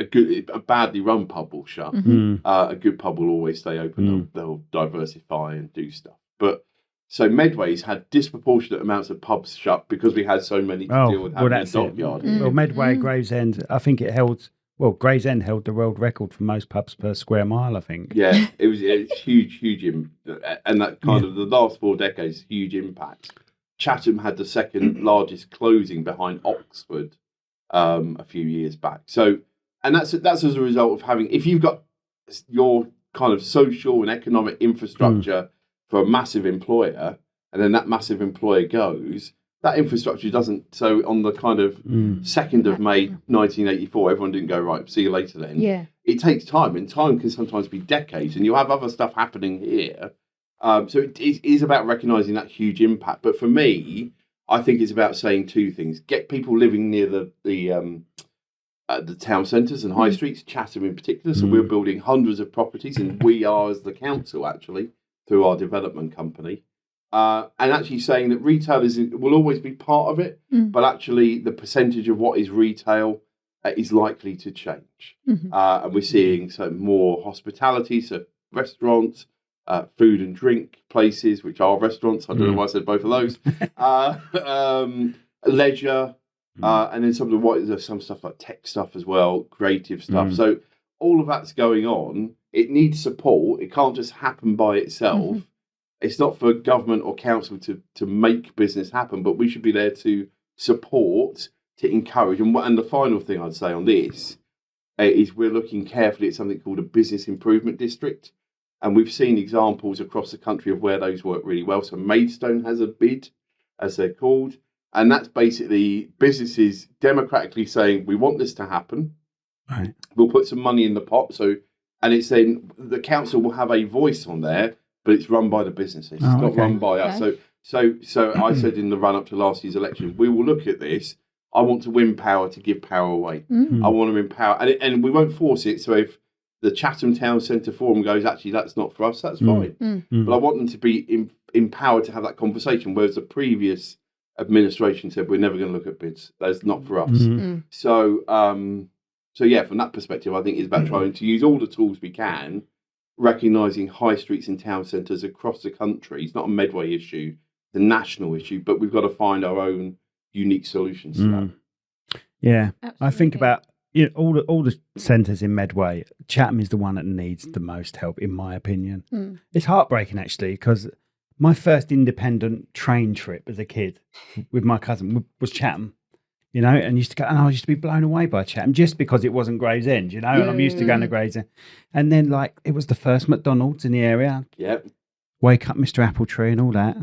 A badly run pub will shut. A good pub will always stay open. They'll diversify and do stuff. But so Medway's had disproportionate amounts of pubs shut because we had so many to deal with having a dockyard. Well, Medway, Gravesend, I think it held. Well, Gravesend held the world record for most pubs per square mile, I think. Yeah, it was huge, and that kind of the last 4 decades, huge impact. Chatham had the second largest closing behind Oxford a few years back. So, and that's as a result of having, if you've got your kind of social and economic infrastructure for a massive employer, and then that massive employer goes, that infrastructure doesn't. So on the kind of 2nd of May 1984, everyone didn't go, right, see you later then. Yeah. It takes time, and time can sometimes be decades, and you'll have other stuff happening here. So it is about recognising that huge impact. But for me, I think it's about saying 2 things. Get people living near the town centres and high streets, Chatham in particular. So we're building hundreds of properties, and we are, as the council, actually, through our development company. And actually saying that retailers will always be part of it, but actually the percentage of what is retail is likely to change. And we're seeing more hospitality, so restaurants, food and drink places, which are restaurants. I don't know why I said both of those. Leisure, and then some stuff like tech stuff as well, creative stuff. So all of that's going on. It needs support. It can't just happen by itself. It's not for government or council to make business happen, but we should be there to support, to encourage. And the final thing I'd say on this is we're looking carefully at something called a business improvement district. And we've seen examples across the country of where those work really well. So Maidstone has a bid, as they're called. And that's basically businesses democratically saying, we want this to happen. Right. We'll put some money in the pot. And it's then the council will have a voice on there, but it's run by the businesses. It's not run by us. So I said in the run up to last year's election, we will look at this. I want to win power to give power away. I want to empower, and we won't force it. So if the Chatham Town Centre Forum goes, actually, that's not for us, that's fine. But I want them to be empowered to have that conversation, whereas the previous administration said, we're never going to look at bids. That's not for us. So yeah, from that perspective, I think it's about trying to use all the tools we can, recognising high streets and town centres across the country. It's not a Medway issue, it's a national issue, but we've got to find our own unique solutions to that. Yeah, absolutely. I think about all the centres in Medway. Chatham is the one that needs the most help, in my opinion. It's heartbreaking, actually, because my first independent train trip as a kid with my cousin was Chatham. And I used to be blown away by Chatham just because it wasn't Gravesend, and I'm used to going to Gravesend. And then, it was the first McDonald's in the area. Yep. Wake Up Mr. Appletree and all that.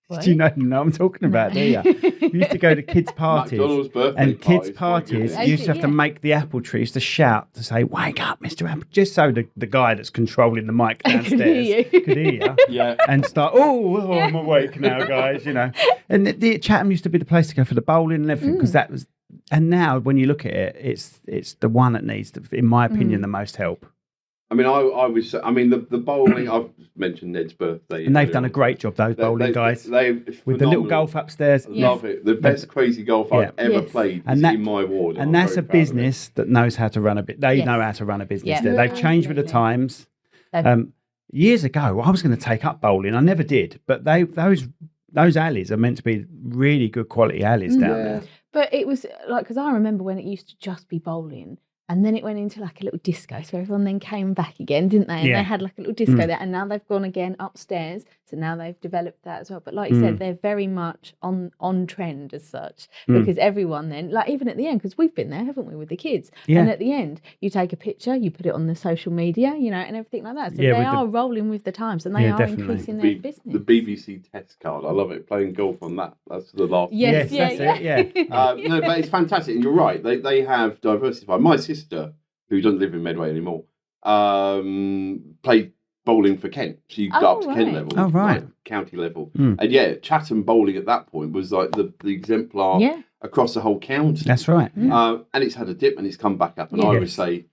What? Do you know what I'm talking about, do you? We used to go to kids' parties. McDonald's birthday and kids' parties, you used to have to make the apple tree, used to shout to say, wake up, Mr. Apple, just so the guy that's controlling the mic downstairs could hear you. Yeah. And start, I'm awake now, guys, And the Chatham used to be the place to go for the bowling and everything, because that was, and now when you look at it, it's the one that needs, in my opinion, the most help. I mean, the bowling, I've mentioned Ned's birthday. And they've done a great job, those bowling guys. With the little golf upstairs. Love it. The best crazy golf I've ever played is in my ward. And that's a business that knows how to run a bit. They know how to run a business there. They've changed with the times. Years ago, I was going to take up bowling. I never did. But those alleys are meant to be really good quality alleys down there. But it was because I remember when it used to just be bowling. And then it went into a little disco. So everyone then came back again, didn't they? And they had a little disco there. And now they've gone again upstairs. So now they've developed that as well. But like you said, they're very much on trend as such. Because everyone then, even at the end, because we've been there, haven't we, with the kids? Yeah. And at the end, you take a picture, you put it on the social media, and everything like that. So they are rolling with the times and they are increasing their business. The BBC test card, I love it. Playing golf on that. That's the last. Yes, that's it. No, but it's fantastic. And you're right. They have diversified. My sister, who doesn't live in Medway anymore, played bowling for Kent. So you got up to Kent level, like county level. And yeah, Chatham bowling at that point was like the exemplar across the whole county. That's right. And it's had a dip and it's come back up. And I would say,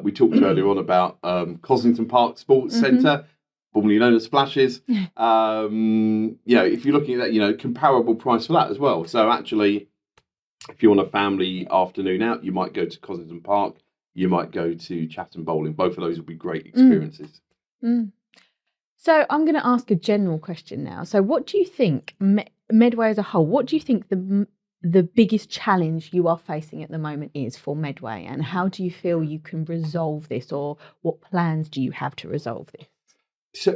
we talked earlier on about Coslington Park Sports Centre, formerly known as Splashes. You know, if you're looking at that, you know, comparable price for that as well. So actually, if you want a family afternoon out, you might go to Coslington Park. You might go to Chatham Bowling. Both of those would be great experiences. So I'm going to ask a general question now. So what do you think, Medway as a whole, what do you think the biggest challenge you are facing at the moment is for Medway, and how do you feel you can resolve this, or what plans do you have to resolve this?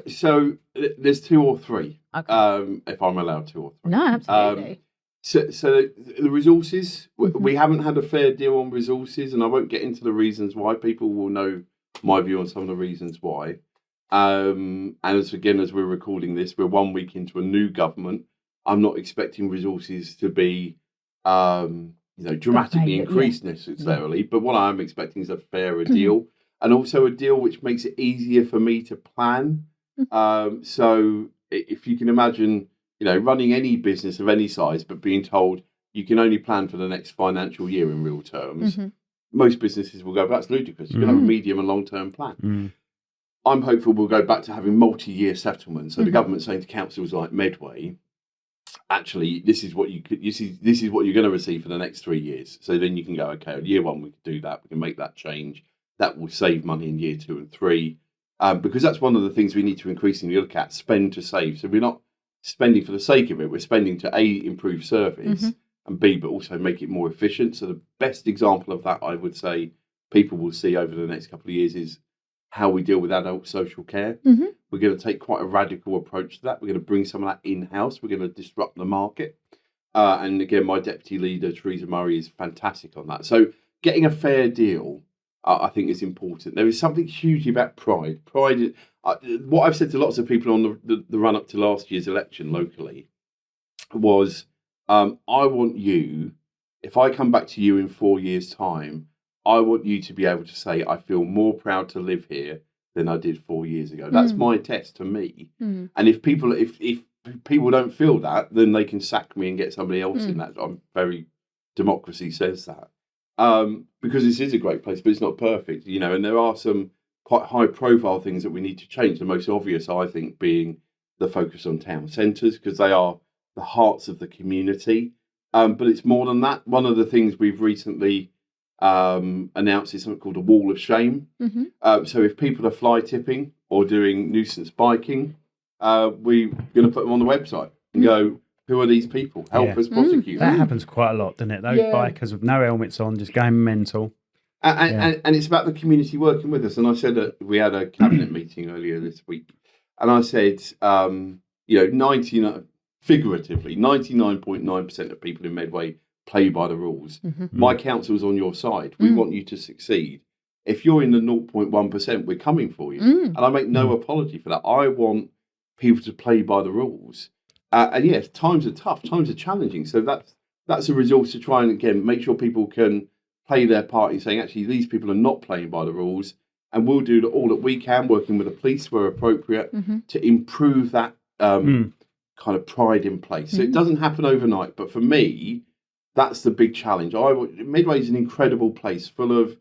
So there's 2 or 3, Okay. if I'm allowed 2 or 3. No, absolutely. So the resources, we haven't had a fair deal on resources, and I won't get into the reasons why. People will know my view on some of the reasons why. And as we're recording this, we're 1 week into a new government. I'm not expecting resources to be, dramatically increased necessarily, but what I'm expecting is a fairer deal, and also a deal which makes it easier for me to plan. So if you can imagine, you know, running any business of any size, but being told you can only plan for the next financial year in real terms, most businesses will go, that's ludicrous. You're going to have a medium and long-term plan. I'm hopeful we'll go back to having multi-year settlements. So the government saying to councils like Medway, actually, this is what this is what you're going to receive for the next 3 years. So then you can go, okay, year 1 we can do that. We can make that change. That will save money in year 2 and 3, because that's one of the things we need to increasingly look at: spend to save. So we're not spending for the sake of it. We're spending to A, improve service, and B, but also make it more efficient. So the best example of that, I would say, people will see over the next couple of years is how we deal with adult social care. We're going to take quite a radical approach to that. We're going to bring some of that in-house. We're going to disrupt the market. And again, my deputy leader, Teresa Murray, is fantastic on that. So getting a fair deal, I think, is important. There is something hugely about pride. Pride, what I've said to lots of people on the run-up to last year's election locally was, I want you, if I come back to you in 4 years' time, I want you to be able to say, I feel more proud to live here than I did 4 years ago. That's my test to me. And if people don't feel that, then they can sack me and get somebody else in that. I'm very, democracy says that. Because this is a great place, but it's not perfect, you know, and there are some quite high profile things that we need to change. The most obvious, I think, being the focus on town centres, because they are the hearts of the community. But it's more than that. One of the things we've recently announced is something called a wall of shame. So if people are fly tipping or doing nuisance biking, we're going to put them on the website and go, who are these people? Help us prosecute them. That happens quite a lot, doesn't it? Those bikers with no helmets on, just going mental. And it's about the community working with us. And I said that we had a cabinet meeting earlier this week, and I said, figuratively, 99.9% of people in Medway play by the rules. My council's on your side. We want you to succeed. If you're in the 0.1%, we're coming for you. And I make no apology for that. I want people to play by the rules. And yes, times are tough, times are challenging. So that's a resource to try and, again, make sure people can play their part in saying, actually, these people are not playing by the rules. And we'll do all that we can, working with the police where appropriate, to improve that kind of pride in place. So it doesn't happen overnight. But for me, that's the big challenge. Medway is an incredible place full of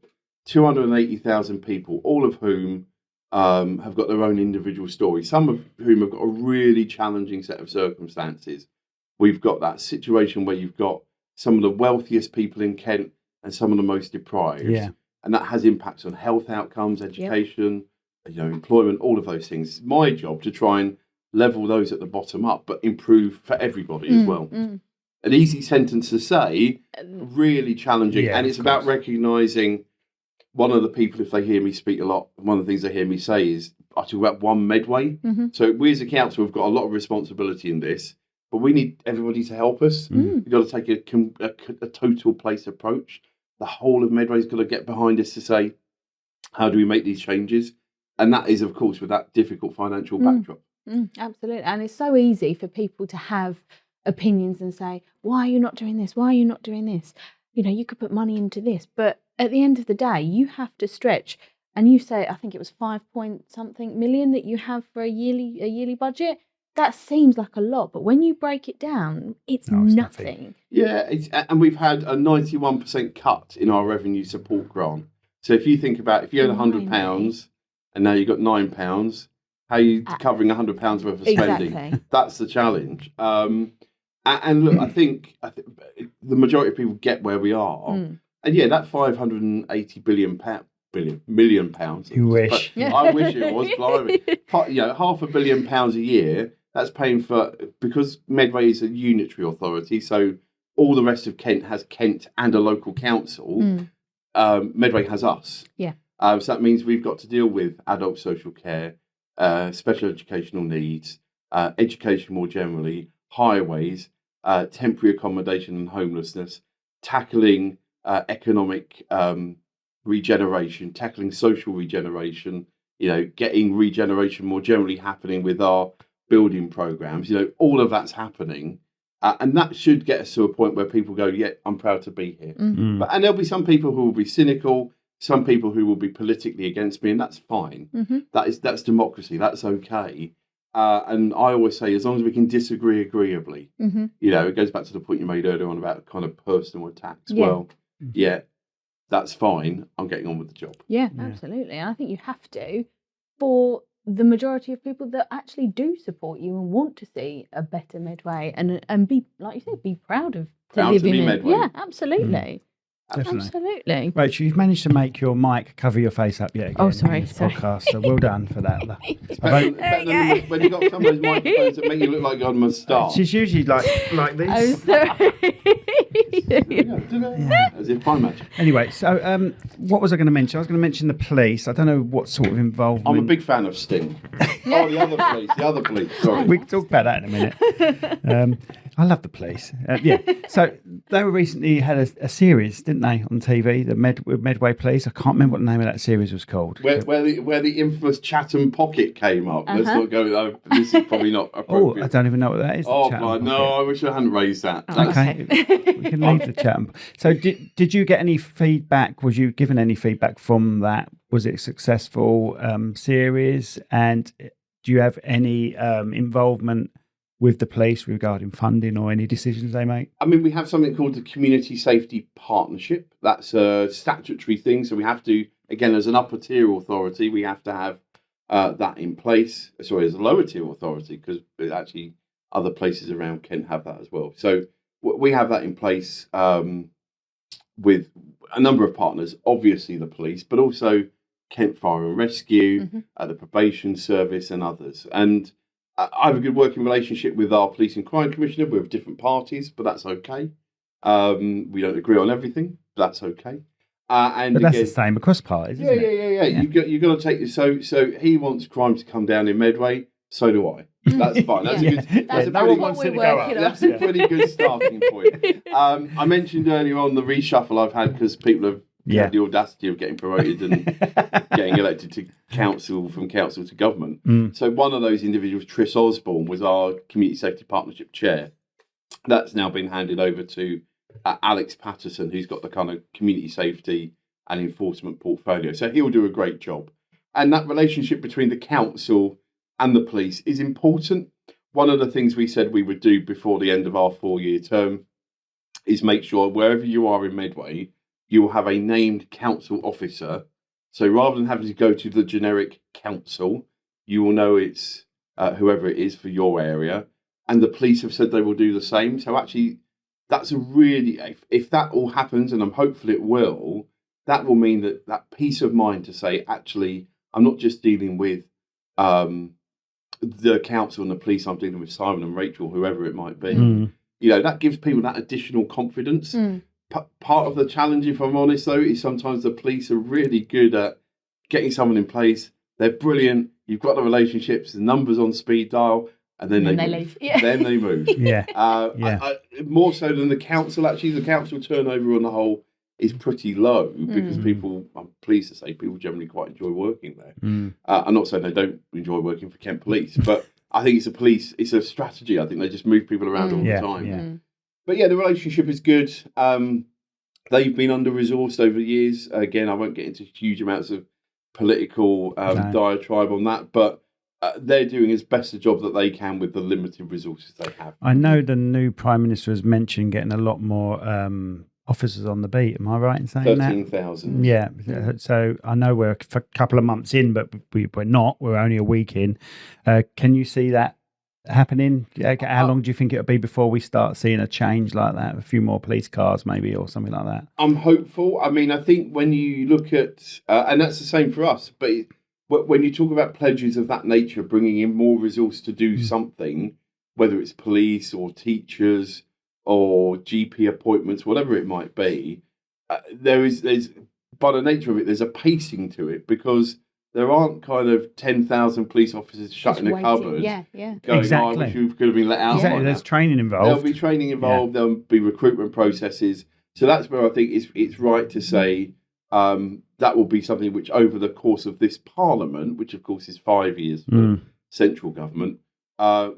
280,000 people, all of whom have got their own individual stories, some of whom have got a really challenging set of circumstances. We've got that situation where you've got some of the wealthiest people in Kent and some of the most deprived. And that has impacts on health outcomes, education, employment, all of those things. It's my job to try and level those at the bottom up, but improve for everybody as well. An easy sentence to say, really challenging. And it's about recognising one of the people, if they hear me speak a lot, one of the things they hear me say is, I talk about one Medway. So we as a council have got a lot of responsibility in this, but we need everybody to help us. We've got to take a total place approach. The whole of Medway's got to get behind us to say, how do we make these changes? And that is, of course, with that difficult financial backdrop. Absolutely. And it's so easy for people to have opinions and say, why are you not doing this? Why are you not doing this? You could put money into this. But at the end of the day, you have to stretch and you say, I think it was 5-point-something million that you have for a yearly budget. That seems like a lot, but when you break it down, it's nothing. Yeah, and we've had a 91% cut in our revenue support grant. So if you think about, if you had £100 and now you've got £9, how are you covering £100 worth of spending? Exactly. That's the challenge. And look, I think the majority of people get where we are. And yeah, that £580 million pounds. You wish. I wish it was. Blimey. £500 million a year. That's paying for, because Medway is a unitary authority, so all the rest of Kent has Kent and a local council. Medway has us. Yeah. So that means we've got to deal with adult social care, special educational needs, education more generally, highways, temporary accommodation and homelessness, tackling economic regeneration, tackling social regeneration, getting regeneration more generally happening with our building programs. All of that's happening. And that should get us to a point where people go, yeah, I'm proud to be here. And there'll be some people who will be cynical, some people who will be politically against me, and that's fine. That's democracy. That's okay. And I always say, as long as we can disagree agreeably, it goes back to the point you made earlier on about kind of personal attacks. Yeah. Well, yeah, that's fine. I'm getting on with the job. Yeah, absolutely. And I think you have to, for the majority of people that actually do support you and want to see a better Medway and be, like you said, be proud of Proud live to be in Medway. Yeah, absolutely. Definitely. Absolutely. Rachel, you've managed to make your mic cover your face up yet again. Oh, sorry, in this sorry. podcast, so well done for that. Better than when you've got some of those microphones that make you look like you're on a moustache. She's usually like this. I'm sorry. As if by magic. Anyway, so what was I going to mention? I was going to mention the police. I don't know what sort of involvement. I'm a big fan of Sting. The other police. Sorry. We can talk about that in a minute. I love the police. So they recently had a series, didn't they, on TV, the Medway Police? I can't remember what the name of that series was called. Where the infamous Chatham Pocket came up. Let's not go. This is probably not appropriate. I don't even know what that is. I wish I hadn't raised that. Okay, we can leave the Chatham. So did you get any feedback? Was you given any feedback from that? Was it a successful series? And do you have any involvement with the police regarding funding or any decisions they make? I mean, we have something called the Community Safety Partnership. That's a statutory thing. So we have to, again, as an upper tier authority, we have to have that in place. Sorry, as a lower tier authority, because actually other places around Kent have that as well. So we have that in place with a number of partners, obviously the police, but also Kent Fire and Rescue, the Probation Service and others. And I have a good working relationship with our Police and Crime Commissioner. We're of different parties, but that's okay. We don't agree on everything, but that's okay. But that's the same across parties, isn't it? Yeah. You've got to take this. So he wants crime to come down in Medway. So do I. That's fine. That's a good. That's a pretty good starting point. I mentioned earlier on the reshuffle I've had because people have had the audacity of getting promoted and getting elected to council, from council to government. So one of those individuals, Tris Osborne, was our Community Safety Partnership chair. That's now been handed over to Alex Patterson, who's got the kind of community safety and enforcement portfolio. So he'll do a great job. And that relationship between the council and the police is important. One of the things we said we would do before the end of our 4-year term is make sure wherever you are in Medway, you will have a named council officer. So rather than having to go to the generic council, you will know it's whoever it is for your area. And the police have said they will do the same. So actually, that's a really, if that all happens, and I'm hopeful it will, that will mean that peace of mind to say, actually, I'm not just dealing with the council and the police, I'm dealing with Simon and Rachel, whoever it might be. That gives people that additional confidence. Part of the challenge, if I'm honest, though, is sometimes the police are really good at getting someone in place. They're brilliant. You've got the relationships, the numbers on speed dial, and then they move. Then they move. More so than the council. Actually, the council turnover on the whole is pretty low because people, I'm pleased to say, people generally quite enjoy working there. I'm not saying they don't enjoy working for Kent Police, but I think it's a strategy. I think they just move people around all the time. But yeah, the relationship is good. They've been under-resourced over the years. Again, I won't get into huge amounts of political diatribe on that, but they're doing as best a job that they can with the limited resources they have. I know the new Prime Minister has mentioned getting a lot more officers on the beat. Am I right in saying 13,000. that? Yeah. So I know we're a couple of months in, but we're not. We're only a week in. Can you see that happening? How long do you think it'll be before we start seeing a change like that? A few more police cars maybe, or something like that? I'm hopeful. I mean, I think when you look at, and that's the same for us, but when you talk about pledges of that nature, bringing in more resource to do something, whether it's police or teachers or GP appointments, whatever it might be, there's by the nature of it, there's a pacing to it, because there aren't kind of 10,000 police officers shut in a cupboard. Yeah. Going, Exactly. I wish we could have been let out. Exactly. There's training involved. There'll be training involved. There'll be recruitment processes. So that's where I think it's right to say that will be something which, over the course of this Parliament, which of course is 5 years for central government,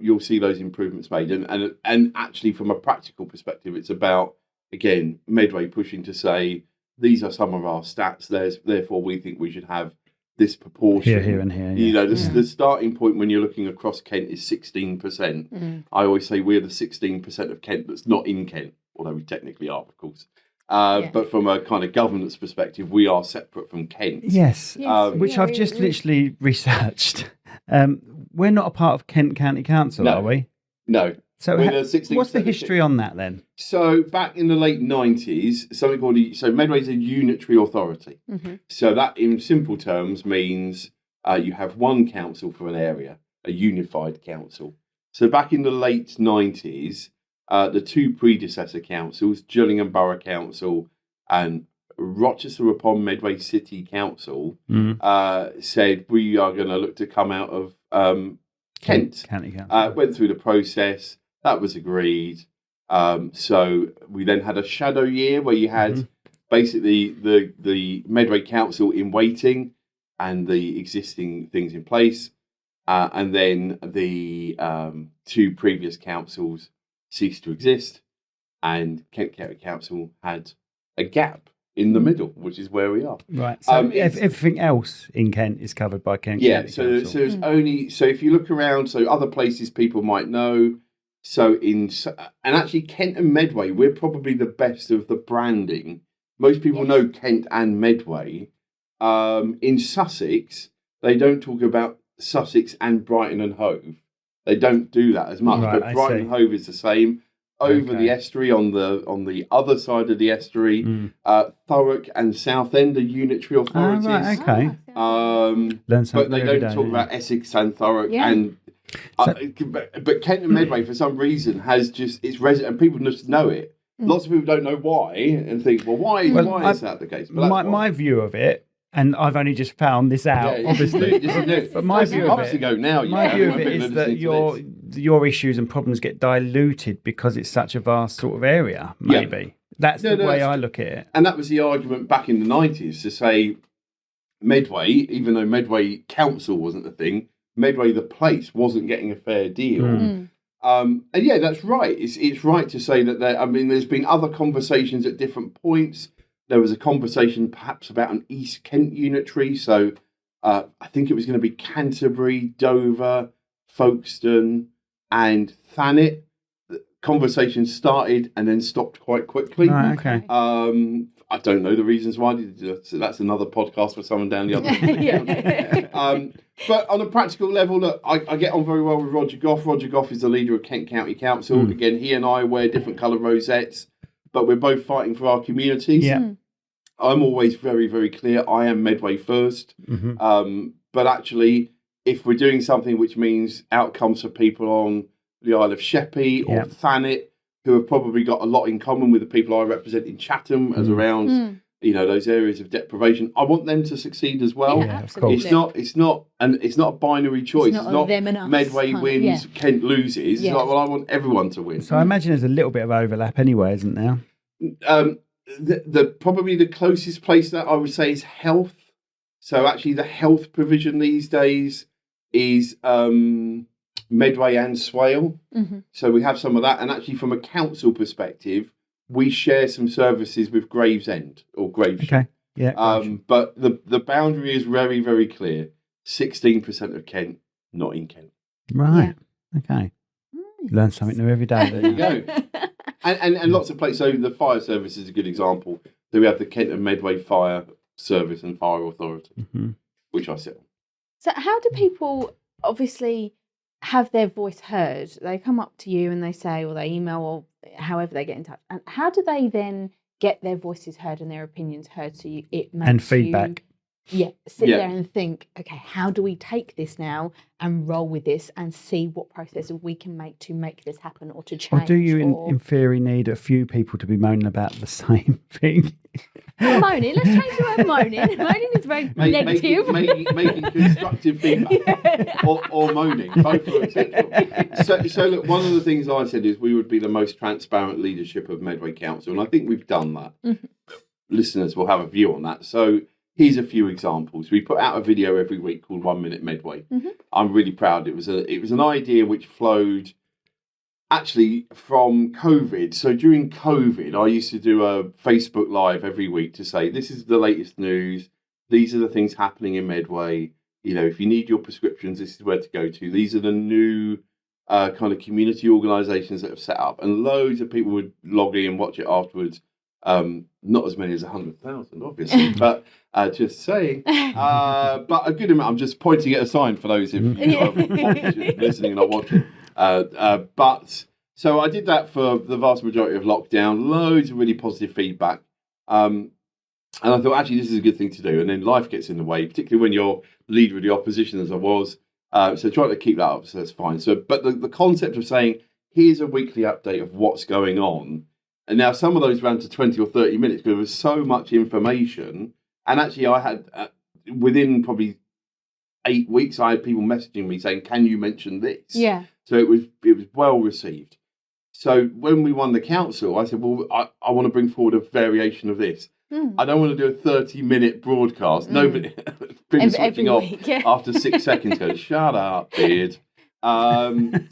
you'll see those improvements made. And actually, from a practical perspective, it's about, again, Medway pushing to say, these are some of our stats. Therefore, we think we should have this proportion. Here and here. Yeah. You know, the starting point when you're looking across Kent is 16%. I always say we're the 16% of Kent that's not in Kent, although we technically are, of course. But from a kind of governance perspective, we are separate from Kent. Yes, which I've just literally researched. We're not a part of Kent County Council, are we? No. So what's the history on that then? So back in the late 90s, something called Medway's a unitary authority. So that, in simple terms, means you have one council for an area, a unified council. So back in the late 90s, the two predecessor councils, Gillingham Borough Council and Rochester upon Medway City Council, said we are going to look to come out of Kent. County Council. Went through the process. That was agreed. So we then had a shadow year where you had basically the Medway Council in waiting and the existing things in place. And then the two previous councils ceased to exist. And Kent County Council had a gap in the middle, which is where we are. Right. So everything else in Kent is covered by Kent County Council. So it's only, so if you look around, so other places people might know, and actually Kent and Medway, we're probably the best of the branding. Most people know Kent and Medway. In Sussex, they don't talk about Sussex and Brighton and Hove. They don't do that as much, but Brighton and Hove is the same. Over the estuary, on the other side of the estuary, Thurrock and Southend are unitary authorities. But they don't talk about Essex and Thurrock and. But Kent and Medway, for some reason, has just it's resident, and people just know it. Lots of people don't know why and think, well, why is that the case? But my view of it, and I've only just found this out, obviously. But my view of it, is that your issues and problems get diluted because it's such a vast sort of area. Maybe that's the way I look at it. And that was the argument back in the 90s to say Medway, even though Medway Council wasn't a thing, Medway the place wasn't getting a fair deal. And that's right. It's right to say that there's been other conversations at different points. There was a conversation perhaps about an East Kent unitary. So I think it was going to be Canterbury, Dover, Folkestone and Thanet. The conversation started and then stopped quite quickly. I don't know the reasons why. So that's another podcast for someone down the other end. But on a practical level, look, I get on very well with Roger Goff. Roger Goff is the leader of Kent County Council. Again, he and I wear different coloured rosettes, but we're both fighting for our communities. I'm always very, very clear. I am Medway first. But actually, if we're doing something which means outcomes for people on the Isle of Sheppey or Thanet, who have probably got a lot in common with the people I represent in Chatham, as around those areas of deprivation, I want them to succeed as well. Absolutely. It's not a binary choice. It's not them and us, Medway wins, Kent loses. It's like, well, I want everyone to win. So I imagine there's a little bit of overlap anyway, isn't there? Probably the closest place that I would say is health. So actually the health provision these days is Medway and Swale. So we have some of that. And actually from a council perspective, we share some services with Gravesend or Gravesham. Yeah. Gotcha. But the boundary is very, very clear. 16% of Kent, not in Kent. Right. Okay. Learn something new every day. There you go. And lots of places. So the fire service is a good example. So we have the Kent and Medway Fire Service and Fire Authority, which I sit on. So how do people obviously have their voice heard? They come up to you and they say, or they email, or however they get in touch. And how do they then get their voices heard and their opinions heard? So it makes and feedback. Sit there and think, okay, how do we take this now and roll with this and see what process we can make to make this happen or to change? Or do you, in theory, need a few people to be moaning about the same thing? Moaning. Let's change the word moaning. Moaning is very negative. Making constructive feedback or moaning. Both are acceptable. So look, one of the things I said is we would be the most transparent leadership of Medway Council, and I think we've done that. Mm-hmm. Listeners will have a view on that. So here's a few examples. We put out a video every week called 1 Minute Medway. Mm-hmm. I'm really proud. It was an idea which flowed actually from COVID. So during COVID, I used to do a Facebook Live every week to say, this is the latest news. These are the things happening in Medway. You know, if you need your prescriptions, this is where to go to. These are the new kind of community organisations that have set up. And loads of people would log in and watch it afterwards. Not as many as 100,000, obviously, but just saying. But a good amount. I'm just pointing at a sign for those if you are listening and not watching. But so I did that for the vast majority of lockdown. Loads of really positive feedback. And I thought, actually, this is a good thing to do. And then life gets in the way, particularly when you're leader of the opposition, as I was. So trying to keep that up, so that's fine. So, but the concept of saying, here's a weekly update of what's going on. And now some of those ran to 20 or 30 minutes because there was so much information. And actually, I had, within probably 8 weeks, I had people messaging me saying, can you mention this? Yeah. So it was well received. So when we won the council, I said, well, I want to bring forward a variation of this. I don't want to do a 30-minute broadcast. Nobody, people switching off after 6 seconds goes, shut up, beard. 1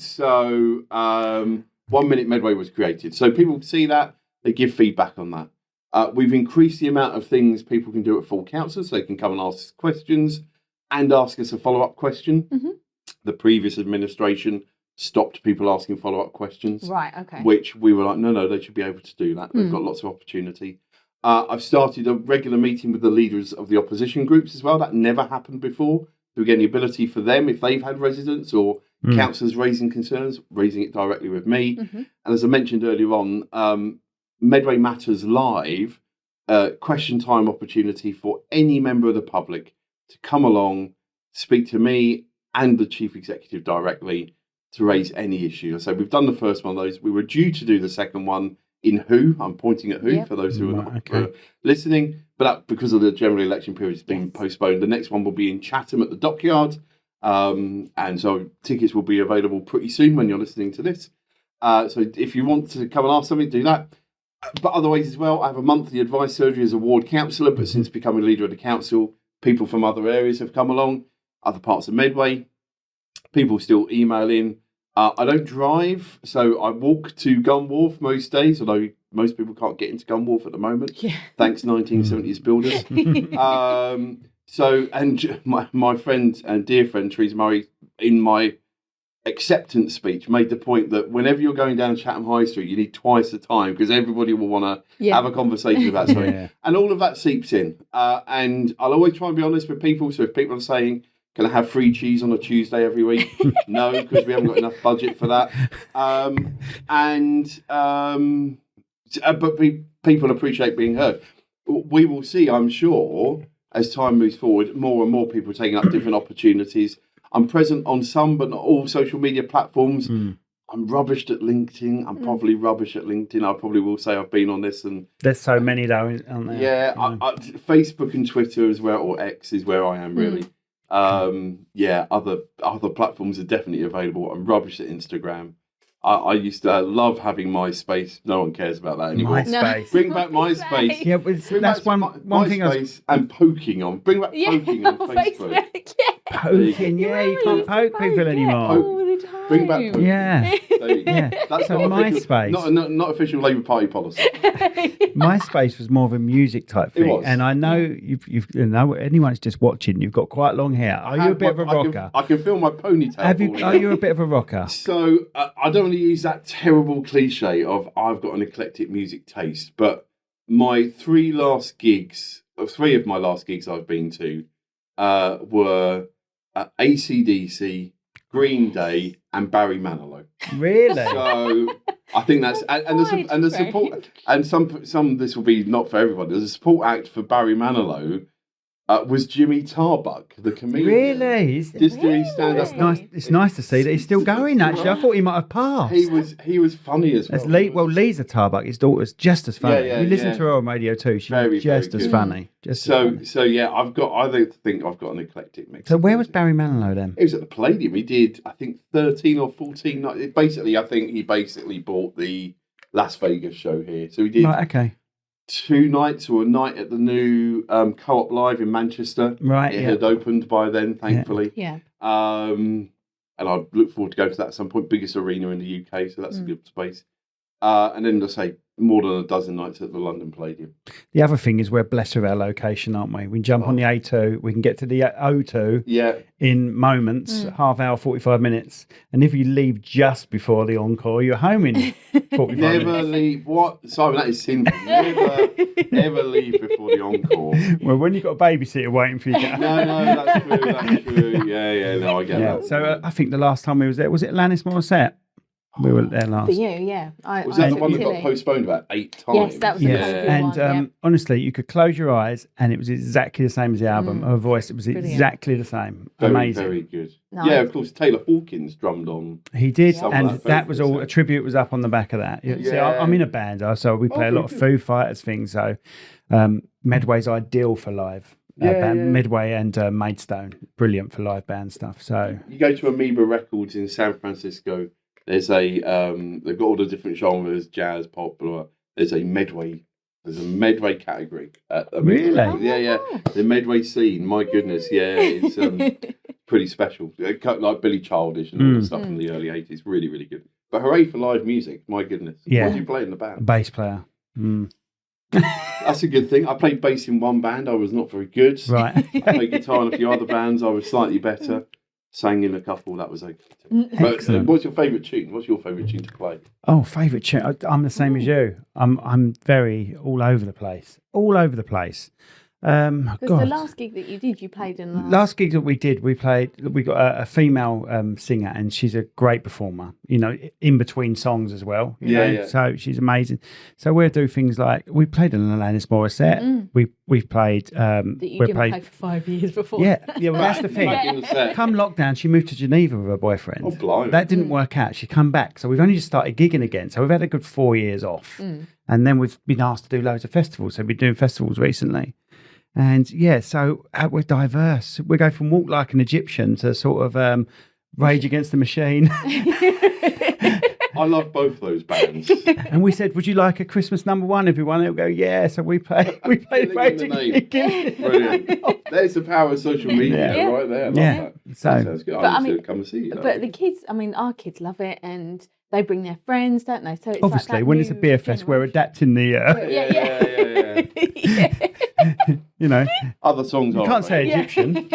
Minute Medway was created. So people see that, they give feedback on that. We've increased the amount of things people can do at full council, so they can come and ask questions and ask us a follow-up question. Mm-hmm. The previous administration stopped people asking follow-up questions. Right, okay. Which we were like, no, they should be able to do that. They've got lots of opportunity. I've started a regular meeting with the leaders of the opposition groups as well. That never happened before. So again, the ability for them, if they've had residents or councillors raising concerns, raising it directly with me. Mm-hmm. And as I mentioned earlier on, Medway Matters Live, question time opportunity for any member of the public to come along, speak to me and the chief executive directly to raise any issue. So we've done the first one of those. We were due to do the second one in Who. I'm pointing at Who for those who are not listening. But because of the general election period, it's been postponed. The next one will be in Chatham at the Dockyard. And so tickets will be available pretty soon when you're listening to this. So if you want to come and ask something, do that. But otherwise as well, I have a monthly advice surgery as a ward councillor, but since becoming leader of the council, people from other areas have come along, other parts of Medway. People still email in. I don't drive, so I walk to Gun Wharf most days, although most people can't get into Gun Wharf at the moment. Yeah. Thanks 1970s builders. And my friend and dear friend, Theresa Murray, in my acceptance speech, made the point that whenever you're going down Chatham High Street, you need twice the time because everybody will want to have a conversation about something. Yeah. And all of that seeps in. And I'll always try and be honest with people. So if people are saying, can I have free cheese on a Tuesday every week? No, because we haven't got enough budget for that. But people appreciate being heard. We will see, I'm sure, as time moves forward, more and more people taking up different opportunities. I'm present on some, but not all social media platforms. I'm rubbish at LinkedIn. I'm probably rubbish at LinkedIn. I probably will say I've been on this. And there's so many, though, aren't there? Yeah, Facebook and Twitter as well, or X is where I am, really. Other platforms are definitely available. I'm rubbish at Instagram. I used to love having MySpace. No one cares about that anymore. MySpace. No. Bring back MySpace. Yeah, that's one thing. MySpace and poking on. Bring back poking on Facebook. Poking, you can't poke people anymore. All the time. Bring back poking. Yeah. There you go. Yeah. That's So not MySpace. not official Labour Party policy. MySpace was more of a music type It thing, was. and I know you've you know anyone that's just watching, you've got quite long hair. Are you a bit of a rocker? I can feel my ponytail. Are you a bit of a rocker? So I don't want to use that terrible cliche of I've got an eclectic music taste, but my three of my last gigs I've been to were AC/DC, Green Day, and Barry Manilow. Really? So I think that's and the support and some this will be not for everyone. There's a support act for Barry Manilow. Was Jimmy Tarbuck, the comedian. Really? Just doing stand-up. It's nice to see that he's still going, actually. I thought he might have passed. He was funny as well. Lisa Tarbuck, his daughter's just as funny. Yeah, you listen to her on radio too. She's very, just very as good. funny. So yeah, I think I've got an eclectic mix. So where was Barry Manilow then? It was at the Palladium. He did, I think, 13 or 14 nights. Basically, I think he bought the Las Vegas show here. So he did Right, okay. 2 nights or a night at the new Co-op Live in Manchester. Right, It yeah. had opened by then, thankfully. Yeah. And I look forward to going to that at some point. Biggest arena in the UK, so that's a good space. And then, let's say, more than a dozen nights at the London Palladium. The other thing is we're blessed with our location, aren't we? We can jump on the A2, we can get to the O2 in moments, half hour, 45 minutes. And if you leave just before the encore, you're home in 45 minutes. Never leave. What? Simon, that is sinful. Never leave before the encore. Well, when you've got a babysitter waiting for you. No, that's true. Yeah, no, I get that. So I think the last time we was there, was it Alanis Morissette? We were there last. For you, yeah. Was that the one that got postponed about 8 times? Yes, that was the and one, honestly, you could close your eyes and it was exactly the same as the album. Her voice, it was Brilliant. exactly the same. Very, Amazing. very good. Nice. Yeah, of course, Taylor Hawkins drummed on. He did, Some of and that that was all, vocals, a tribute was up on the back of that. See, I'm in a band, so we play a lot of Foo Fighters things, so Medway's ideal for live. Medway and Maidstone, brilliant for live band stuff. So you go to Amoeba Records in San Francisco. There's they've got all the different genres, jazz, pop, blah. There's a Medway category at Amoeba Records. Yeah. The Medway scene, my goodness, it's pretty special. Like Billy Childish and all the stuff from the early 80s, really, really good. But hooray for live music, my goodness. Yeah. What do you play in the band? bass player. That's a good thing. I played bass in one band. I was not very good. Right. I played guitar in a few other bands. I was slightly better. Sang in a couple. That was okay. But what's your favourite tune? What's your favourite tune to play? Oh, favourite tune. I'm the same as you. I'm very all over the place. Because the last gig that you did, you played in the last gig that we did, we got a female singer, and she's a great performer, in between songs as well. You know? So she's amazing. So we'll do things like, we played an Alanis Morissette. We've played that you didn't play for 5 years before. Yeah, well, that's the thing. Come lockdown, she moved to Geneva with her boyfriend. Oh, blimey. That didn't work out. She come back. So we've only just started gigging again. So we've had a good 4 years off. And then we've been asked to do loads of festivals. So we've been doing festivals recently. And so we're diverse. We go from Walk Like an Egyptian to sort of Rage Against the Machine. I love both those bands. And we said, would you like a Christmas #1, everyone? They'll go, yeah. So we play Rage Against the Machine. Brilliant. There's the power of social media right there. I love that. So, that sounds good. I need to come and see you. But the kids, our kids love it, and they bring their friends, don't they? So it's obviously, like when it's a beer fest, we're adapting the... Yeah. Other songs you can't say Egyptian.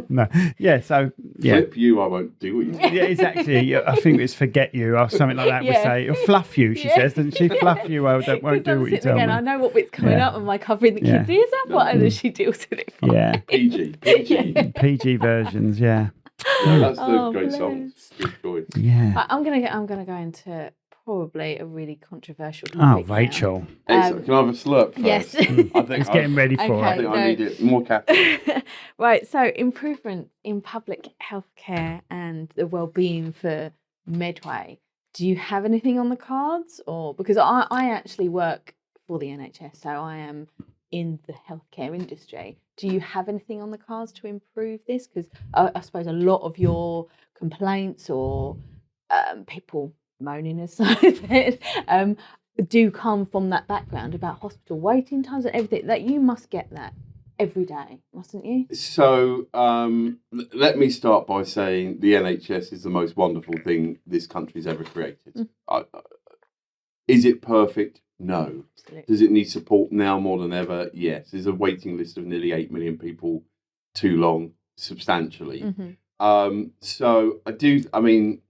No. Flip you, I won't do what you say. Yeah, exactly. I think it's forget you or something like that. We say, or fluff you, she says, doesn't she? Fluff you, I won't do what you tell me. I know what bit's coming up. Am I covering the kids' ears up? And then she deals with it. Yeah. PG versions, yeah. That's the great songs. Good choice. Yeah. I'm gonna go into probably a really controversial Oh, topic. Rachel. Can I have a slurp first? Yes. I think It's getting ready for I think I need it. More caffeine. Right, so improvement in public healthcare and the well-being for Medway. Do you have anything on the cards? Or because I actually work for the NHS, so I am in the healthcare industry. Do you have anything on the cards to improve this? Because I suppose a lot of your complaints or people moaning, as I said, do come from that background about hospital waiting times and everything, that you must get that every day, mustn't you? So let me start by saying the NHS is the most wonderful thing this country's ever created. Is it perfect? No. Absolutely. Does it need support now more than ever? Yes. There's a waiting list of nearly 8 million people too long, substantially. So I mean,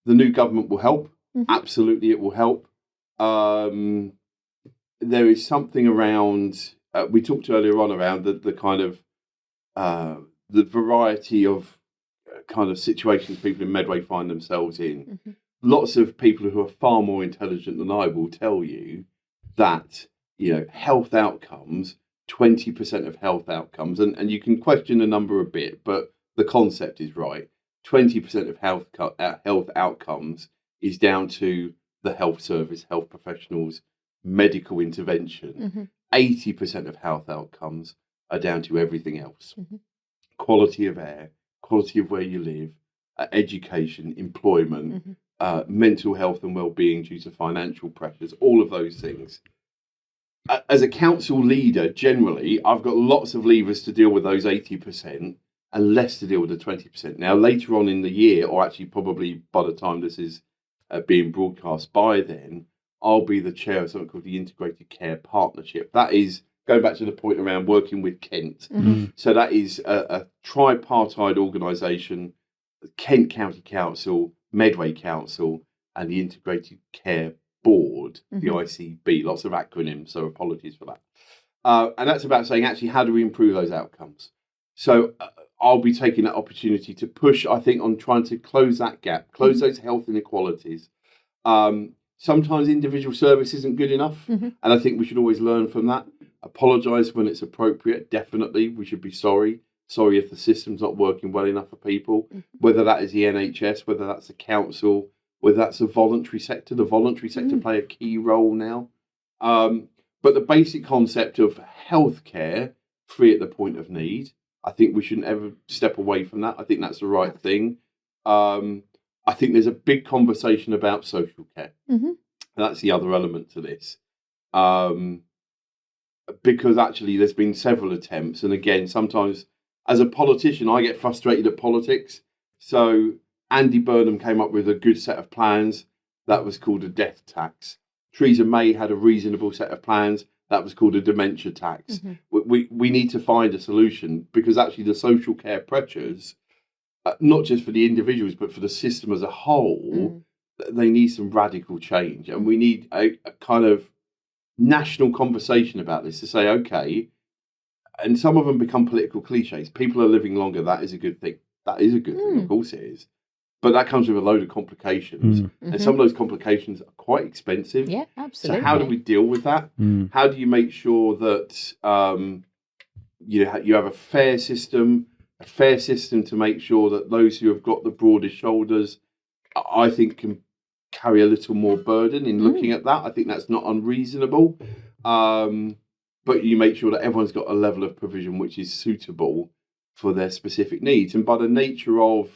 the new government will help. Absolutely, it will help. There is something around, we talked earlier on around the kind of, the variety of kind of situations people in Medway find themselves in. Lots of people who are far more intelligent than I will tell you that, health outcomes, 20% of health outcomes, and you can question the number a bit, but the concept is right. 20% of health outcomes is down to the health service, health professionals, medical intervention. 80% of health outcomes are down to everything else. Quality of air, quality of where you live, education, employment, mental health and well-being due to financial pressures, all of those things. As a council leader, generally, I've got lots of levers to deal with those 80% and less to deal with the 20%. Now, later on in the year, or actually probably by the time this is being broadcast by then, I'll be the chair of something called the Integrated Care Partnership. That is, going back to the point around working with Kent, so that is a tripartite organisation, Kent County Council, Medway Council, and the Integrated Care Board, the ICB. Lots of acronyms, so apologies for that. And that's about saying, actually, how do we improve those outcomes? So I'll be taking that opportunity to push, I think, on trying to close that gap, close those health inequalities. Sometimes individual service isn't good enough, and I think we should always learn from that. Apologise when it's appropriate, definitely. We should be sorry. Sorry if the system's not working well enough for people, whether that is the NHS, whether that's the council, whether that's the voluntary sector. The voluntary sector play a key role now. But the basic concept of healthcare, free at the point of need, I think we shouldn't ever step away from that. I think that's the right thing. I think there's a big conversation about social care. That's the other element to this. Because actually there's been several attempts. And again, sometimes as a politician, I get frustrated at politics. So Andy Burnham came up with a good set of plans. That was called a death tax. Theresa May had a reasonable set of plans. That was called a dementia tax. We need to find a solution, because actually the social care pressures, not just for the individuals, but for the system as a whole, they need some radical change. And we need a kind of national conversation about this to say, okay, and some of them become political cliches. People are living longer. That is a good thing. That is a good thing. Of course it is. But that comes with a load of complications. And some of those complications are quite expensive. Yeah, absolutely. So how do we deal with that? How do you make sure that you have a fair system to make sure that those who have got the broadest shoulders, I think, can carry a little more burden in looking at that. I think that's not unreasonable. But you make sure that everyone's got a level of provision which is suitable for their specific needs. And by the nature of,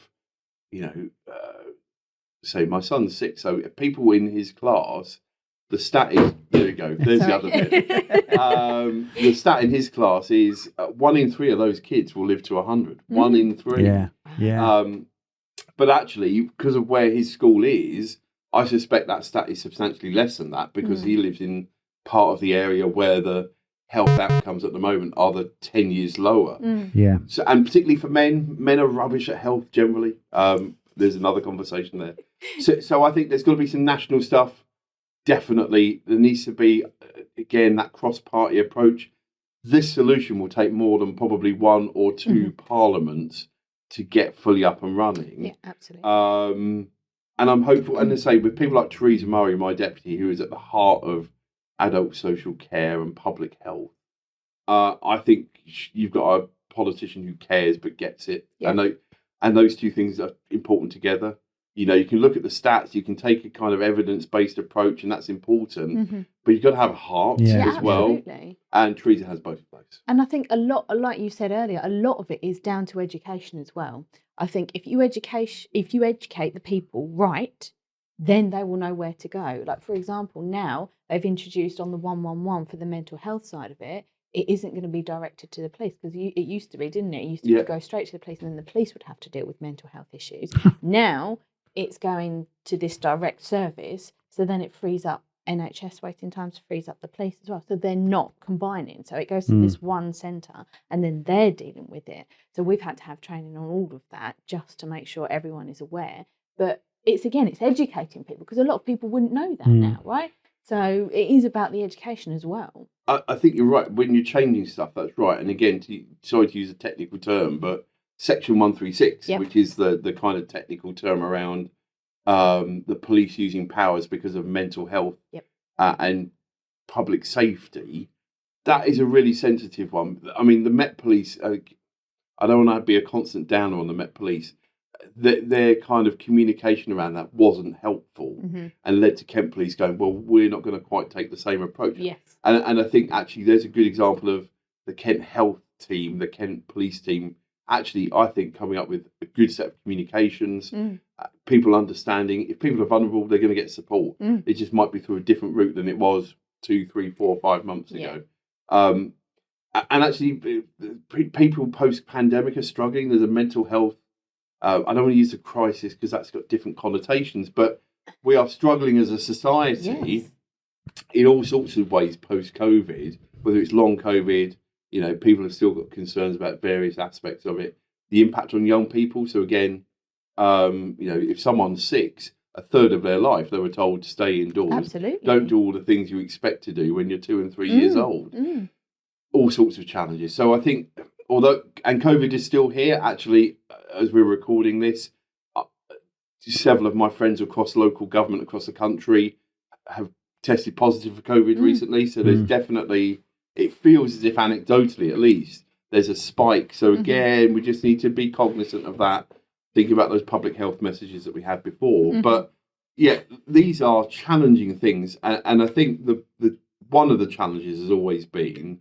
say my son's 6, so people in his class, the stat is, there you go, there's the other bit. The stat in his class is 1 in 3 of those kids will live to 100. 1 in 3. Yeah. But actually, because of where his school is, I suspect that stat is substantially less than that, because he lives in part of the area where the health outcomes at the moment are the 10 years lower. So, and particularly for men are rubbish at health generally. There's another conversation there. So I think there's got to be some national stuff. Definitely, there needs to be, again, that cross-party approach. This solution will take more than probably 1 or 2 parliaments to get fully up and running. Yeah, absolutely. And I'm hopeful, and as I say, with people like Theresa Murray, my deputy, who is at the heart of adult social care and public health, I think you've got a politician who cares but gets it. Yeah. And those two things are important together. You can look at the stats, you can take a kind of evidence-based approach, and that's important. But you've got to have a heart as well. Absolutely. And Theresa has both of those. And I think a lot, like you said earlier, a lot of it is down to education as well. I think if you educate the people right, then they will know where to go. Like, for example, now they've introduced on the 111 for the mental health side of it, it isn't going to be directed to the police, because it used to be, didn't it? It used to go straight to the police, and then the police would have to deal with mental health issues. Now it's going to this direct service, so then it frees up NHS waiting times, frees up the police as well. So they're not combining. So it goes to this one centre, and then they're dealing with it. So we've had to have training on all of that just to make sure everyone is aware. But it's educating people, because a lot of people wouldn't know that now, right? So it is about the education as well. I think you're right. When you're changing stuff, that's right. And again, sorry to use a technical term, but Section 136, which is the kind of technical term around the police using powers because of mental health and public safety, that is a really sensitive one. I mean, the Met Police, I don't want to be a constant downer on the Met Police. Their kind of communication around that wasn't helpful and led to Kent Police going, well, we're not going to quite take the same approach. Yes. And I think actually there's a good example of the Kent Health team, the Kent Police team, actually, I think, coming up with a good set of communications, people understanding. If people are vulnerable, they're going to get support. It just might be through a different route than it was 2, 3, 4, 5 months ago. And actually, people post-pandemic are struggling. There's a mental health, I don't want to use the crisis because that's got different connotations, but we are struggling as a society in all sorts of ways post-COVID, whether it's long COVID. You know, people have still got concerns about various aspects of it. The impact on young people. So again, if someone's 6, a third of their life they were told to stay indoors. Absolutely. Don't do all the things you expect to do when you're 2 and 3 years old. All sorts of challenges. So I think, and COVID is still here, actually, as we're recording this, several of my friends across local government across the country have tested positive for COVID recently. So there's definitely, it feels as if anecdotally at least, there's a spike. So again, we just need to be cognizant of that, thinking about those public health messages that we had before. But yeah, these are challenging things. And I think the one of the challenges has always been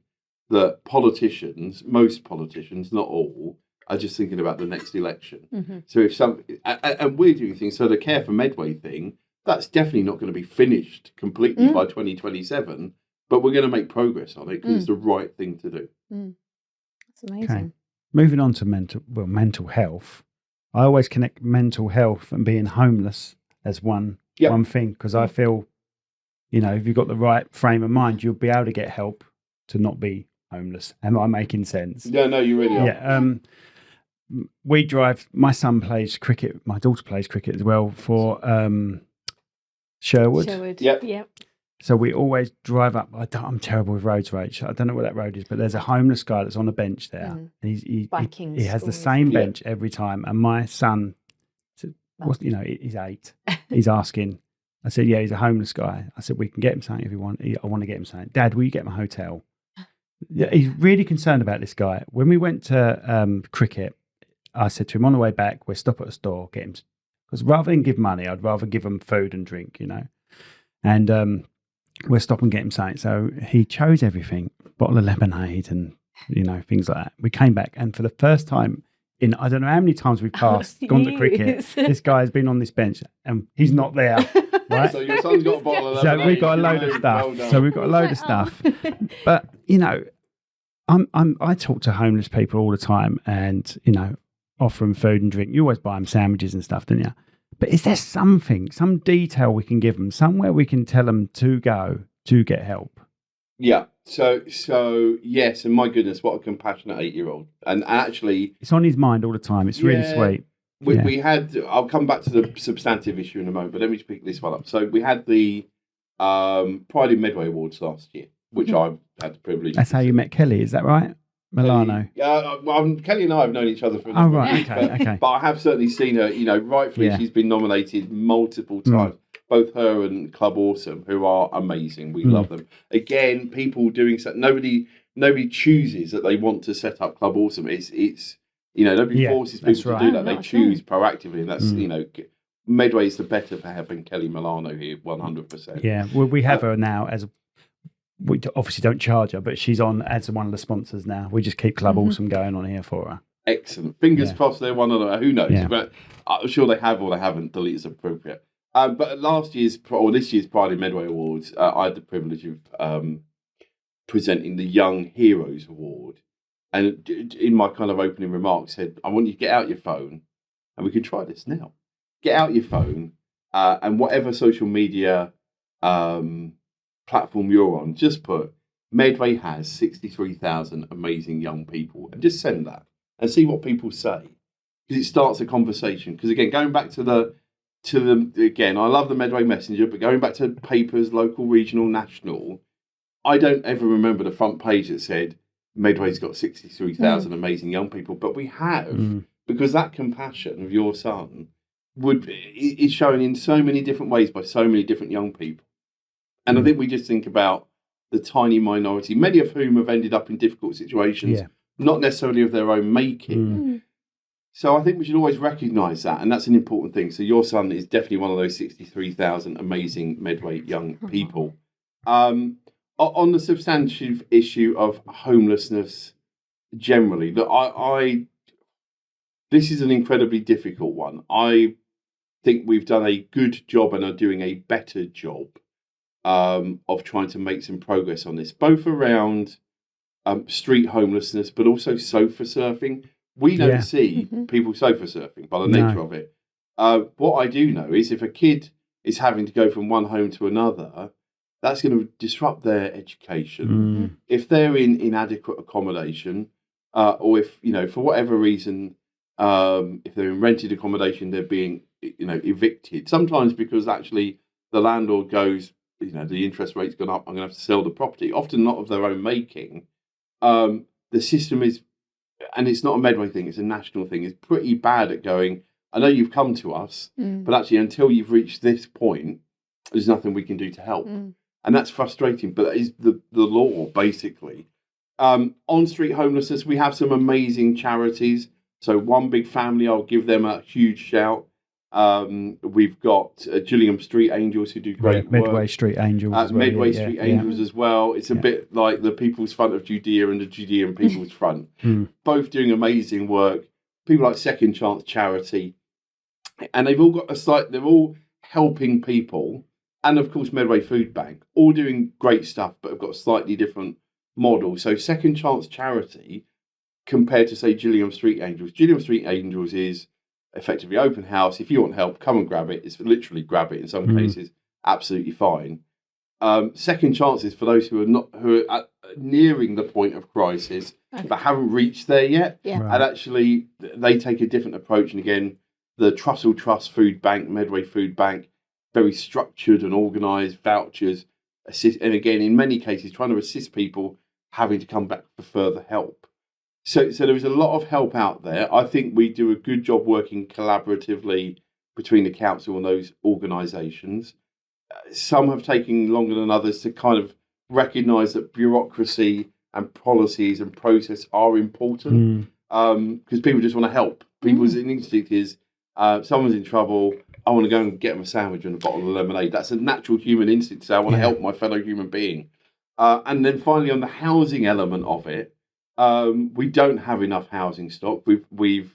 that politicians, most politicians, not all, are just thinking about the next election. So if and we're doing things, so the Care for Medway thing, that's definitely not going to be finished completely by 2027, but we're going to make progress on it because it's the right thing to do. That's amazing. Okay. Moving on to mental health, I always connect mental health and being homeless as one thing, because I feel, if you've got the right frame of mind, you'll be able to get help to not be homeless. Am I making sense? Yeah, no, you really are. Yeah. We drive. My son plays cricket. My daughter plays cricket as well for Cherrywood. Yep. So we always drive up. I'm terrible with roads, Rach. I don't know where that road is, but there's a homeless guy that's on a bench there. And he has the same bench every time. And my son, he's 8. He's asking. I said, yeah, he's a homeless guy. I said, we can get him something if you want. I want to get him something. Dad, will you get him a hotel? Yeah, he's really concerned about this guy. When we went to cricket, I said to him, on the way back, we'll stop at a store, get him, because rather than give money, I'd rather give him food and drink, and we'll stop and get him something. So he chose everything, bottle of lemonade and, things like that. We came back, and for the first time in, I don't know how many times we've gone to cricket, this guy has been on this bench and he's not there. Right? So your son's got a bottle of lemonade. So we've got a load of stuff. But, I talk to homeless people all the time and, offer them food and drink. You always buy them sandwiches and stuff, don't you? But is there some detail we can give them, somewhere we can tell them to go to get help? Yeah. So yes, and my goodness, what a compassionate 8-year-old. And actually, it's on his mind all the time. It's really sweet. We had, I'll come back to the substantive issue in a moment, but let me just pick this one up. So we had the Pride in Medway Awards last year, which I've had the privilege. That's how you met Kelly, is that right? Milano. Kelly and I have known each other for a number of years, okay. But I have certainly seen her, rightfully she's been nominated multiple times. Both her and Club Awesome, who are amazing. We love them. Again, people doing so, nobody chooses that they want to set up Club Awesome. It's nobody forces people to do that. They choose proactively, and that's Medway's the better for having Kelly Milano here, 100%. Yeah, well, we have her now as we obviously don't charge her, but she's on as one of the sponsors now. We just keep Club Awesome going on here for her. Excellent. Fingers crossed they're one of them. Who knows? Yeah. But I'm sure they have or they haven't. Delete is appropriate. But at this year's Pride in Medway Awards, I had the privilege of presenting the Young Heroes Award. And in my kind of opening remarks said, I want you to get out your phone, and we can try this now. Get out your phone, and whatever social media platform you're on, just put Medway has 63,000 amazing young people, and just send that and see what people say, because it starts a conversation. Because again, going back to the again, I love the Medway Messenger, but going back to papers, local, regional, national, I don't ever remember the front page that said Medway's got 63,000 amazing young people, but we have, because that compassion of your son is shown in so many different ways by so many different young people. And I think we just think about the tiny minority, many of whom have ended up in difficult situations, not necessarily of their own making. So I think we should always recognise that, and that's an important thing. So your son is definitely one of those 63,000 amazing Medway young people. On the substantive issue of homelessness generally, that this is an incredibly difficult one. I think we've done a good job and are doing a better job of trying to make some progress on this, both around street homelessness, but also sofa surfing. We don't see people sofa surfing by the nature of it. What I do know is if a kid is having to go from one home to another, that's going to disrupt their education. If they're in inadequate accommodation, or if, for whatever reason, if they're in rented accommodation, they're being, evicted. Sometimes because actually the landlord goes, the interest rate's gone up, I'm going to have to sell the property. Often not of their own making. The system is, and it's not a Medway thing, it's a national thing, is pretty bad at going, I know you've come to us, but actually until you've reached this point, there's nothing we can do to help. And that's frustrating, but that is the law, basically. On street homelessness, we have some amazing charities. So One Big Family, I'll give them a huge shout. We've got Gillingham Street Angels, who do great work. Medway Street Angels as well. Medway Street Angels as well. It's a bit like the People's Front of Judea and the Judean People's Front. Both doing amazing work. People like Second Chance Charity. And they've all got they're all helping people. And of course, Medway Food Bank, all doing great stuff, but have got a slightly different model. So Second Chance Charity, compared to, say, Gillingham Street Angels. Gillingham Street Angels is effectively open house. If you want help, come and grab it. It's literally grab it in some cases, absolutely fine. Second chances for those who are nearing the point of crisis, but haven't reached there yet. Yeah. And actually, they take a different approach. And again, the Trussell Trust Food Bank, Medway Food Bank, very structured and organised, vouchers, assist, and again, in many cases, trying to assist people having to come back for further help. So there is a lot of help out there. I think we do a good job working collaboratively between the council and those organisations. Some have taken longer than others to kind of recognise that bureaucracy and policies and process are important, because people just want to help. People's instinct is, someone's in trouble, I want to go and get them a sandwich and a bottle of lemonade. That's a natural human instinct to say, I want to help my fellow human being. And then finally, on the housing element of it, we don't have enough housing stock. We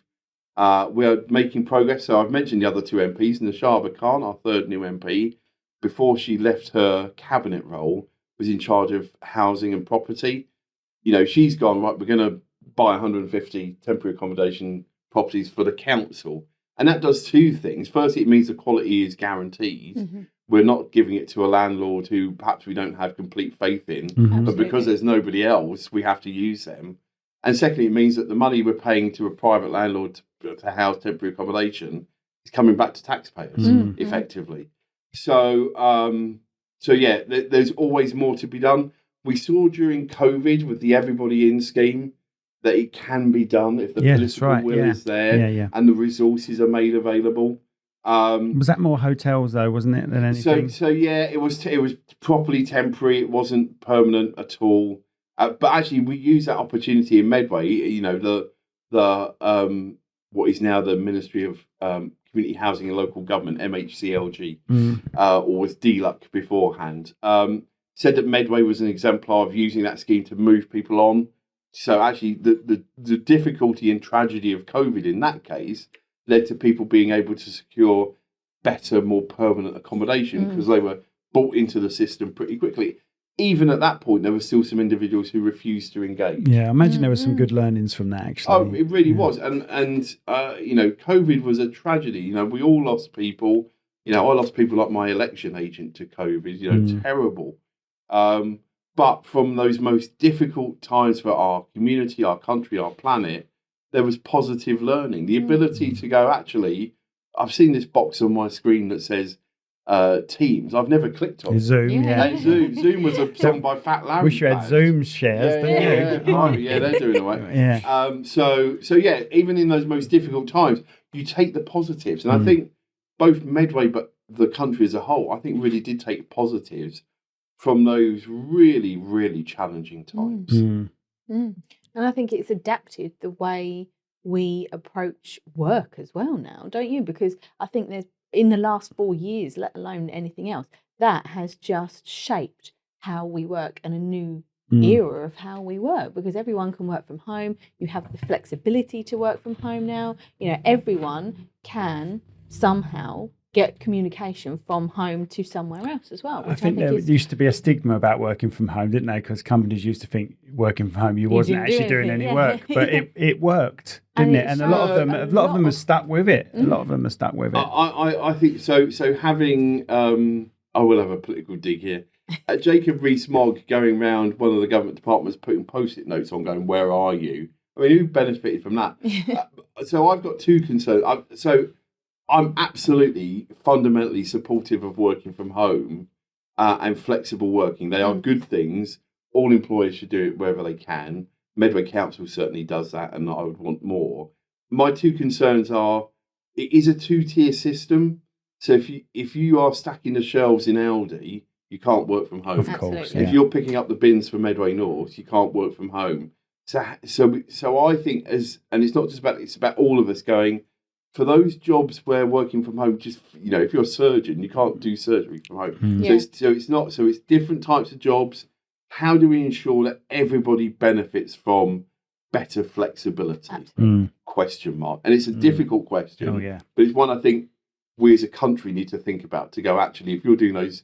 are making progress. So I've mentioned the other two MPs, Nashaba Khan, our third new MP, before she left her cabinet role, was in charge of housing and property. She's gone, right, we're going to buy 150 temporary accommodation properties for the council. And that does two things. Firstly, it means the quality is guaranteed. We're not giving it to a landlord who perhaps we don't have complete faith in, but because there's nobody else, we have to use them. And secondly, it means that the money we're paying to a private landlord to house temporary accommodation is coming back to taxpayers, effectively. So, there's always more to be done. We saw during COVID with the Everybody In scheme that it can be done if the political will is there and the resources are made available. Was that more hotels though, wasn't it, than anything? So it was properly temporary. It wasn't permanent at all. But actually, we use that opportunity in Medway. The what is now the Ministry of Community Housing and Local Government, MHCLG, or was DLUC beforehand, said that Medway was an exemplar of using that scheme to move people on. So actually, the difficulty and tragedy of COVID in that case led to people being able to secure better, more permanent accommodation because they were brought into the system pretty quickly. even at that point, there were still some individuals who refused to engage. Yeah, I imagine there were some good learnings from that, actually. Oh, it really was. And COVID was a tragedy. We all lost people. I lost people like my election agent to COVID, terrible. But from those most difficult times for our community, our country, our planet, there was positive learning. The ability to go, actually, I've seen this box on my screen that says Teams. I've never clicked on Zoom. Zoom was a song by Fat Larry. Wish you had Zoom shares, didn't you? Yeah, they're doing all right. So even in those most difficult times, you take the positives. And I think both Medway, but the country as a whole, I think really did take positives from those really, really challenging times. And I think it's adapted the way we approach work as well now, don't you? Because I think there's, in the last 4 years, let alone anything else, that has just shaped how we work and a new era of how we work, because everyone can work from home. You have the flexibility to work from home now. Everyone can somehow get communication from home to somewhere else as well. I think there used to be a stigma about working from home, didn't they? Because companies used to think working from home, you wasn't actually doing any work, but it worked, didn't it? And a lot of them are stuck with it. A lot of them are stuck with it. I think so. So having, I will have a political dig here. Jacob Rees-Mogg going around one of the government departments putting post-it notes on, going, "Where are you?" I mean, who benefited from that? So I've got two concerns. I'm absolutely fundamentally supportive of working from home and flexible working. They are good things. All employers should do it wherever they can. Medway Council certainly does that, and I would want more. My two concerns are, it is a two-tier system. So if you are stacking the shelves in Aldi, you can't work from home. Of course. If you're picking up the bins for Medway North, you can't work from home. So I think and it's not just about, it's about all of us going, for those jobs where working from home, just, if you're a surgeon, you can't do surgery from home. So it's different types of jobs. How do we ensure that everybody benefits from better flexibility? Question mark. And it's a difficult question, but it's one I think we as a country need to think about, to go, actually, if you're doing those,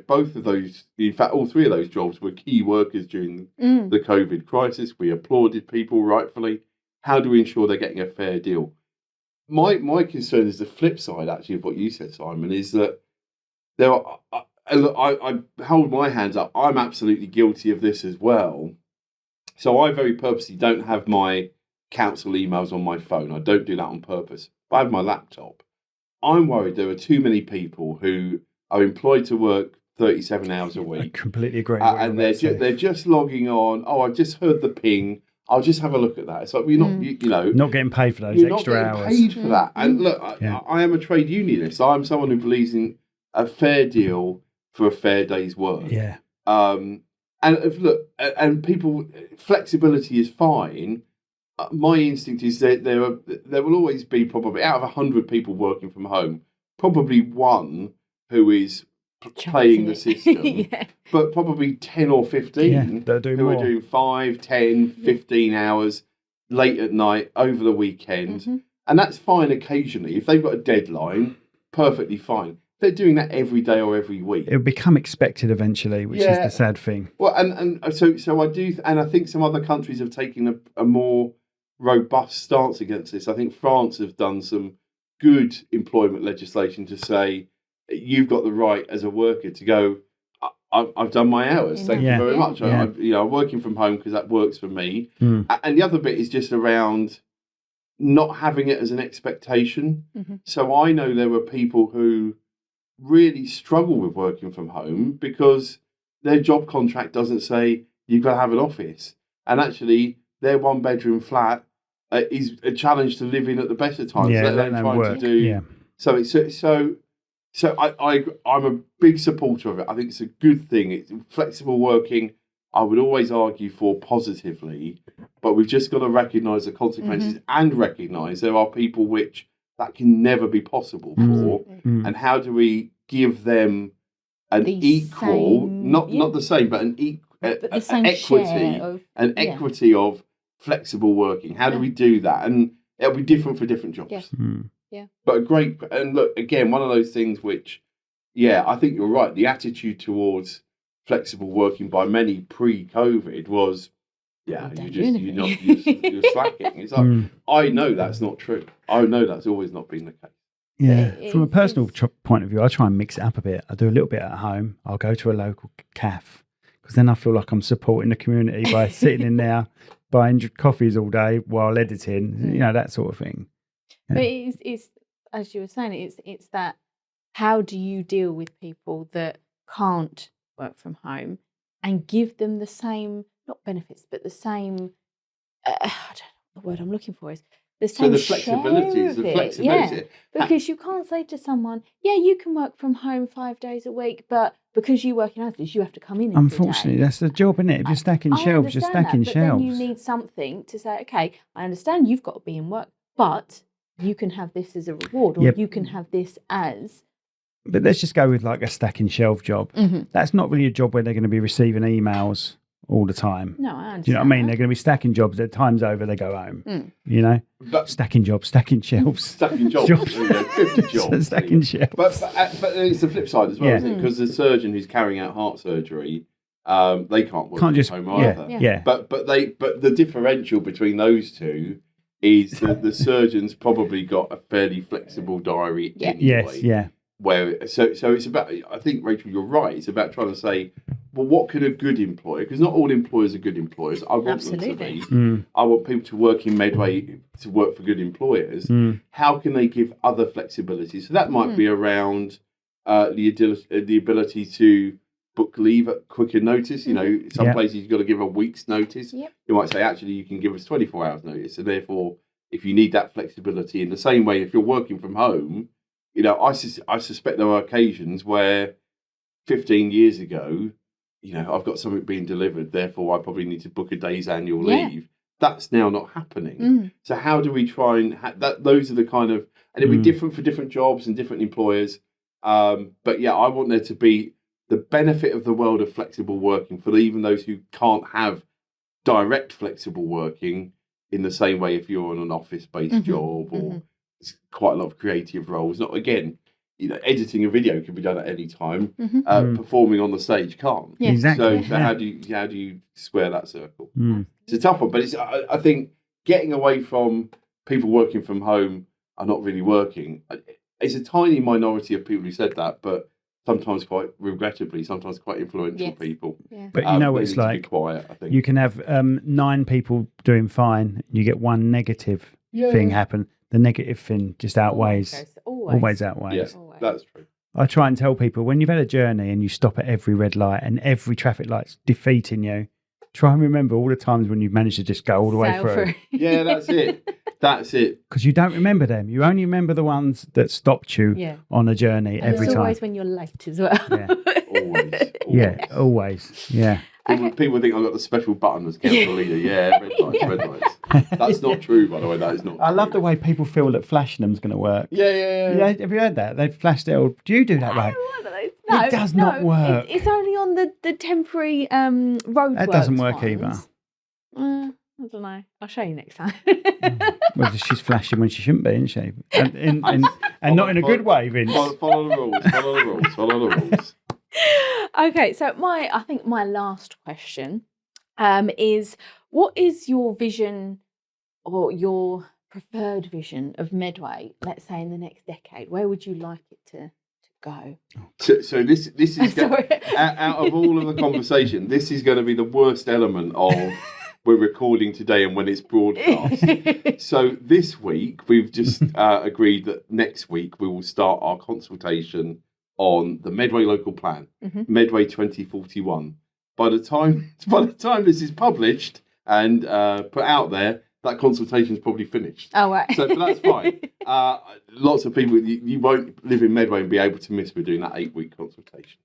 both of those, in fact, all three of those jobs were key workers during the COVID crisis. We applauded people rightfully. How do we ensure they're getting a fair deal? My concern is the flip side, actually, of what you said, Simon, is that there are, I hold my hands up, I'm absolutely guilty of this as well. So I very purposely don't have my council emails on my phone. I don't do that on purpose. I have my laptop. I'm worried there are too many people who are employed to work 37 hours a week. I completely agree. And they're just logging on. Oh, I just heard the ping. I'll just have a look at that. It's like, we're not, not getting paid for those extra hours. You're not getting paid for that. And look, I am a trade unionist. I'm someone who believes in a fair deal for a fair day's work. Yeah. And people, flexibility is fine. My instinct is that there will always be, probably out of 100 people working from home, probably one who is playing the system, but probably 10 or 15 who are doing 5, 10, 15 hours late at night, over the weekend. And that's fine occasionally. If they've got a deadline, perfectly fine. They're doing that every day or every week. It'll become expected eventually, which is the sad thing. Well, and so I do, and I think some other countries have taken a more robust stance against this. I think France have done some good employment legislation to say, you've got the right as a worker to go, I've done my hours. Thank you very much. I'm working from home because that works for me. And the other bit is just around not having it as an expectation. So I know there were people who really struggle with working from home because their job contract doesn't say you've got to have an office. And actually, their one-bedroom flat is a challenge to live in at the best of times. Let alone trying to do something. So I'm a big supporter of it. I think it's a good thing. It's flexible working. I would always argue for positively, but we've just got to recognise the consequences and recognise there are people which that can never be possible for. And how do we give them an not the same, but an equity of flexible working? How do we do that? And it'll be different for different jobs. But and look, again, one of those things which, I think you're right. The attitude towards flexible working by many pre-COVID was, you're slacking. It's like, I know that's not true. I know that's always not been the case. Yeah, from a personal point of view, I try and mix it up a bit. I do a little bit at home. I'll go to a local cafe because then I feel like I'm supporting the community by sitting in there, buying coffees all day while editing, that sort of thing. Yeah. But it's as you were saying, it's that, how do you deal with people that can't work from home and give them the same, not benefits, but the same, I don't know what the word I'm looking for is, the same flexibility. Yeah, because you can't say to someone, you can work from home 5 days a week, but because you work in others, you have to come in every Unfortunately, day. that's the job, isn't it? If you're stacking shelves, you're stacking shelves. Then you need something to say, okay, I understand you've got to be in work, but you can have this as a reward, or you can have this as... But let's just go with like a stacking shelf job. Mm-hmm. That's not really a job where they're going to be receiving emails all the time. No, I understand. Do you know what I mean? They're going to be stacking jobs. At time's over, they go home. But stacking jobs, stacking shelves. Stacking jobs. 50 jobs. Stacking shelves. But it's the flip side as well, isn't it? Because the surgeon who's carrying out heart surgery, they can't work from home either. Yeah. But the differential between those two is that the surgeon's probably got a fairly flexible diary anyway. Yes, yeah. So it's about, I think, Rachel, you're right. It's about trying to say, well, what can a good employer, because not all employers are good employers. I want them to be. I want people to work in Medway to work for good employers. How can they give other flexibility? So that might be around the ability to book leave at quicker notice. Some places you've got to give a week's notice. You might say, actually, you can give us 24 hours notice. And therefore, if you need that flexibility, in the same way, if you're working from home, I suspect there are occasions where 15 years ago, I've got something being delivered, therefore I probably need to book a day's annual leave. That's now not happening. So how do we try and those are the kind of, and it'll be different for different jobs and different employers. But I want there to be the benefit of the world of flexible working for even those who can't have direct flexible working in the same way if you're on an office-based job or quite a lot of creative roles. Not again, editing a video can be done at any time. Performing on the stage can't. Yeah. Exactly. So how do you square that circle? It's a tough one, but I think getting away from people working from home are not really working. It's a tiny minority of people who said that, but sometimes quite regrettably, sometimes quite influential people. Yeah. But what it's like. Quiet, I think. You can have 9 people doing fine. You get one negative thing happen. The negative thing just outweighs. Always outweighs. Yes, that's true. I try and tell people, when you've had a journey and you stop at every red light and every traffic light's defeating you, try and remember all the times when you've managed to just go all the way through. Yeah, that's it. That's it. Because you don't remember them. You only remember the ones that stopped you on a journey every time. It's always when you're late as well. Yeah. Always. Yeah, always. Yeah. People think I've got the special button as council leader. Yeah, red lights. That's not true, by the way. That is not true. I love the way people feel that flashing them's going to work. Yeah. Have you heard that? They've flashed it all. Do you do that way? No, it does not work. It's only on the temporary road. That doesn't work either. I don't know. I'll show you next time. Well, she's flashing when she shouldn't be, isn't she? And not in a good way, Vince. Follow the rules. Follow the rules. Okay, so I think my last question is, what is your vision or your preferred vision of Medway, let's say in the next decade? Where would you like it to go? So this is out of all of the conversation, this is going to be the worst element of we're recording today and when it's broadcast. So this week we've just agreed that next week we will start our consultation on the Medway local plan, Medway 2041. By the time this is published and put out there, that consultation is probably finished. Oh, right. So but that's fine. Lots of people, you won't live in Medway and be able to miss. We're doing that 8-week consultation.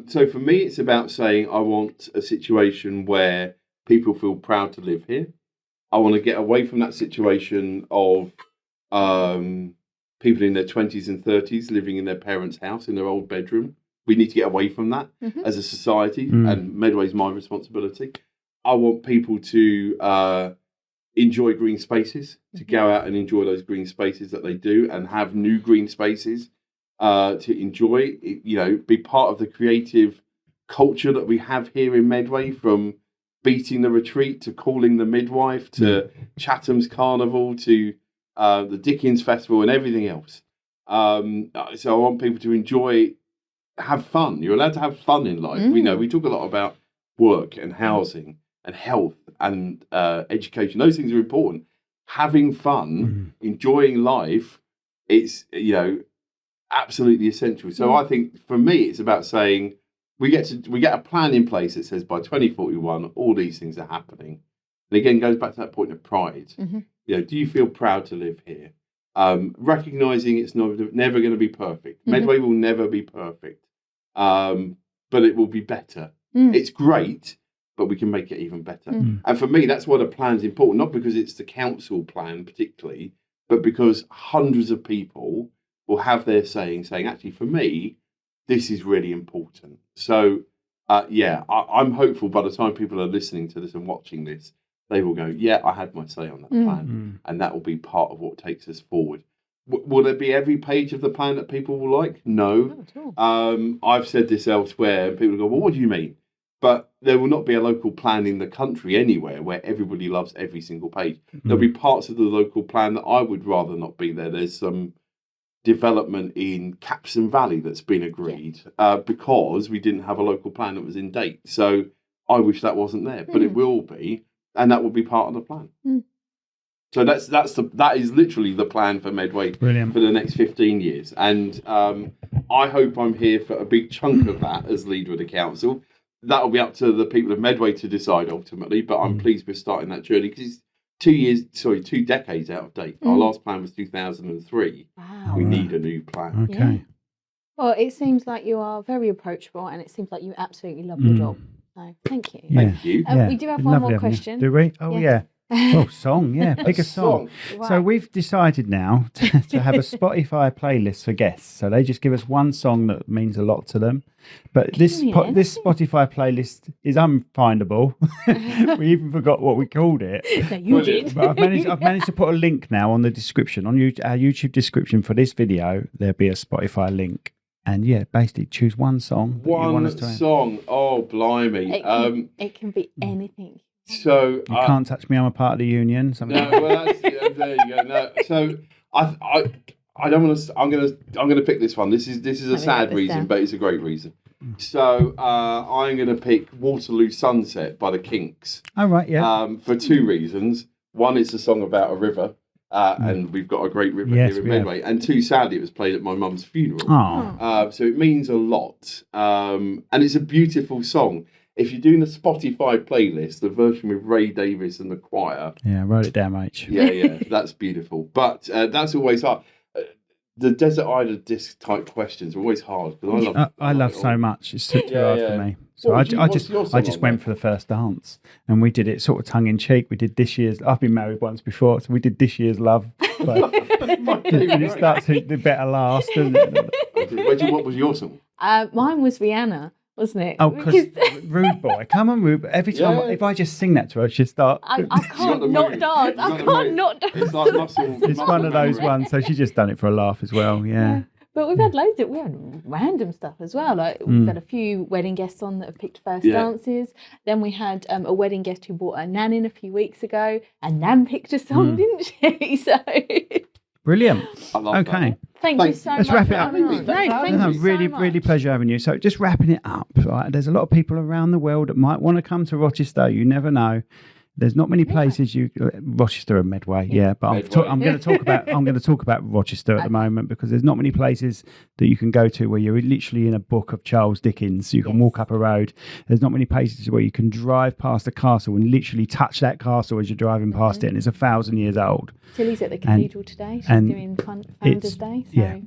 So for me, it's about saying I want a situation where people feel proud to live here. I want to get away from that situation of people in their 20s and 30s living in their parents' house in their old bedroom. We need to get away from that as a society, and Medway's my responsibility. I want people to enjoy green spaces, to go out and enjoy those green spaces that they do, and have new green spaces to enjoy. Be part of the creative culture that we have here in Medway, from beating the retreat to calling the midwife to Chatham's Carnival to the Dickens Festival and everything else. So I want people to have fun. You're allowed to have fun in life. We talk a lot about work and housing and health and education. Those things are important. Having fun, enjoying life, it's absolutely essential. So I think for me, it's about saying we get a plan in place that says by 2041 all these things are happening. And again, goes back to that point of pride. Do you feel proud to live here? Recognizing it's never going to be perfect. Medway will never be perfect, but it will be better. It's great, but we can make it even better. And for me, that's why the plan's important, not because it's the council plan particularly, but because hundreds of people will have their saying, actually, for me, this is really important. So, I'm hopeful by the time people are listening to this and watching this, they will go, yeah, I had my say on that plan. And that will be part of what takes us forward. Will there be every page of the plan that people will like? No. Not at all. I've said this elsewhere, and people go, well, what do you mean? But there will not be a local plan in the country anywhere where everybody loves every single page. There'll be parts of the local plan that I would rather not be there. There's some development in Capson Valley that's been agreed because we didn't have a local plan that was in date. So I wish that wasn't there, but it will be, and that will be part of the plan. So that is literally the plan for Medway. Brilliant. For the next 15 years. And I hope I'm here for a big chunk of that as leader of the council. That'll be up to the people of Medway to decide ultimately, but I'm pleased we're starting that journey because it's 2 decades out of date. Our last plan was 2003. Wow. We need a new plan. Okay. Yeah. Well, it seems like you are very approachable and it seems like you absolutely love your job. So thank you. Yeah. Thank you. We do have one more question. Do we? Oh, yeah. Oh, song, pick a song. Right. So we've decided now to have a Spotify playlist for guests. So they just give us one song that means a lot to them. But this Spotify playlist is unfindable. We even forgot what we called it. No, you did. But I've managed to put a link now on the description, on our YouTube description for this video. There'll be a Spotify link. And basically choose one song. One song. Oh, blimey. It can be anything. So you can't touch me. I'm a part of the union. No, well, there you go. No, so I don't want to. I'm gonna pick this one. This is a sad reason, but it's a great reason. So I'm gonna pick Waterloo Sunset by the Kinks. Oh right, yeah. For 2 reasons. One, it's a song about a river, and we've got a great river here in Medway. And 2, sadly, it was played at my mum's funeral. So it means a lot, and it's a beautiful song. If you're doing a Spotify playlist, the version with Ray Davis and the choir. Yeah, wrote it down, mate. Yeah, that's beautiful. But that's always hard. The Desert Island disc type questions are always hard. I love so much. It's too hard for me. So I just went for the first dance, and we did it sort of tongue in cheek. We did this year's. I've been married once before, so we did this year's Love. But it starts to the better last, doesn't it? What was your song? Mine was Rihanna. Wasn't it? Oh, because Rude Boy. Come on, Rude. Every time, if I just sing that to her, she'll start. I can't not dance. I can't not dance. It's like muscle. It's one of those ones. So she's just done it for a laugh as well. Yeah. But we've had loads of random stuff as well. Like we've had a few wedding guests on that have picked first dances. Then we had a wedding guest who brought a nan in a few weeks ago, and Nan picked a song, didn't she? So. Brilliant. I love that. Thank you so much. Let's wrap it up. Thank you really, so much. really pleasure having you. So just wrapping it up, right? There's a lot of people around the world that might want to come to Rochester. You never know. There's not many places Rochester and Medway, but I'm going to talk about Rochester at the moment because there's not many places that you can go to where you're literally in a book of Charles Dickens. You can walk up a road. There's not many places where you can drive past a castle and literally touch that castle as you're driving past it, and it's 1,000 years old. Tilly's at the cathedral today. She's doing Founders Day. So. Yeah,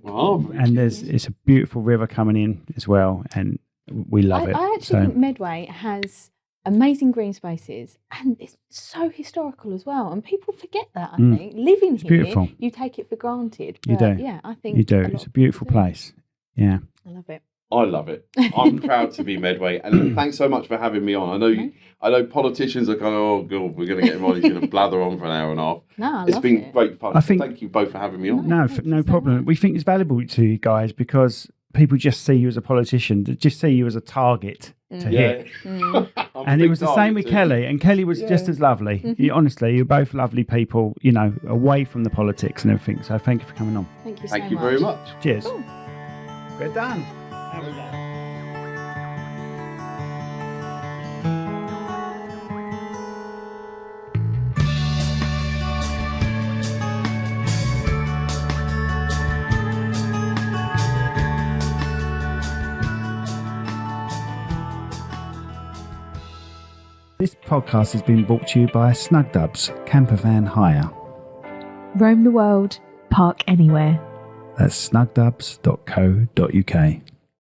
and it's a beautiful river coming in as well, and we love it. I actually think Medway has amazing green spaces, and it's so historical as well. And people forget that. I think living here, beautiful. You take it for granted. But you do. Yeah, I think you do. It's a beautiful place. Yeah, I love it. I love it. I'm proud to be Medway, and thanks so much for having me on. I know politicians are kind of, oh god, we're going to get him on. He's going to blather on for an hour and a half. No, it's been great fun. Thank you both for having me on. No problem. We think it's valuable to you guys because people just see you as a politician, just see you as a target to hit. And it was the same with Kelly, and Kelly was just as lovely. Honestly, you're both lovely people, you know, away from the politics and everything. So thank you for coming on. Thank you so much. Thank you very much. Cheers. Cool. We're done. How was that? This podcast has been brought to you by Snug Dubs Camper Van Hire. Roam the world, park anywhere. That's snugdubs.co.uk.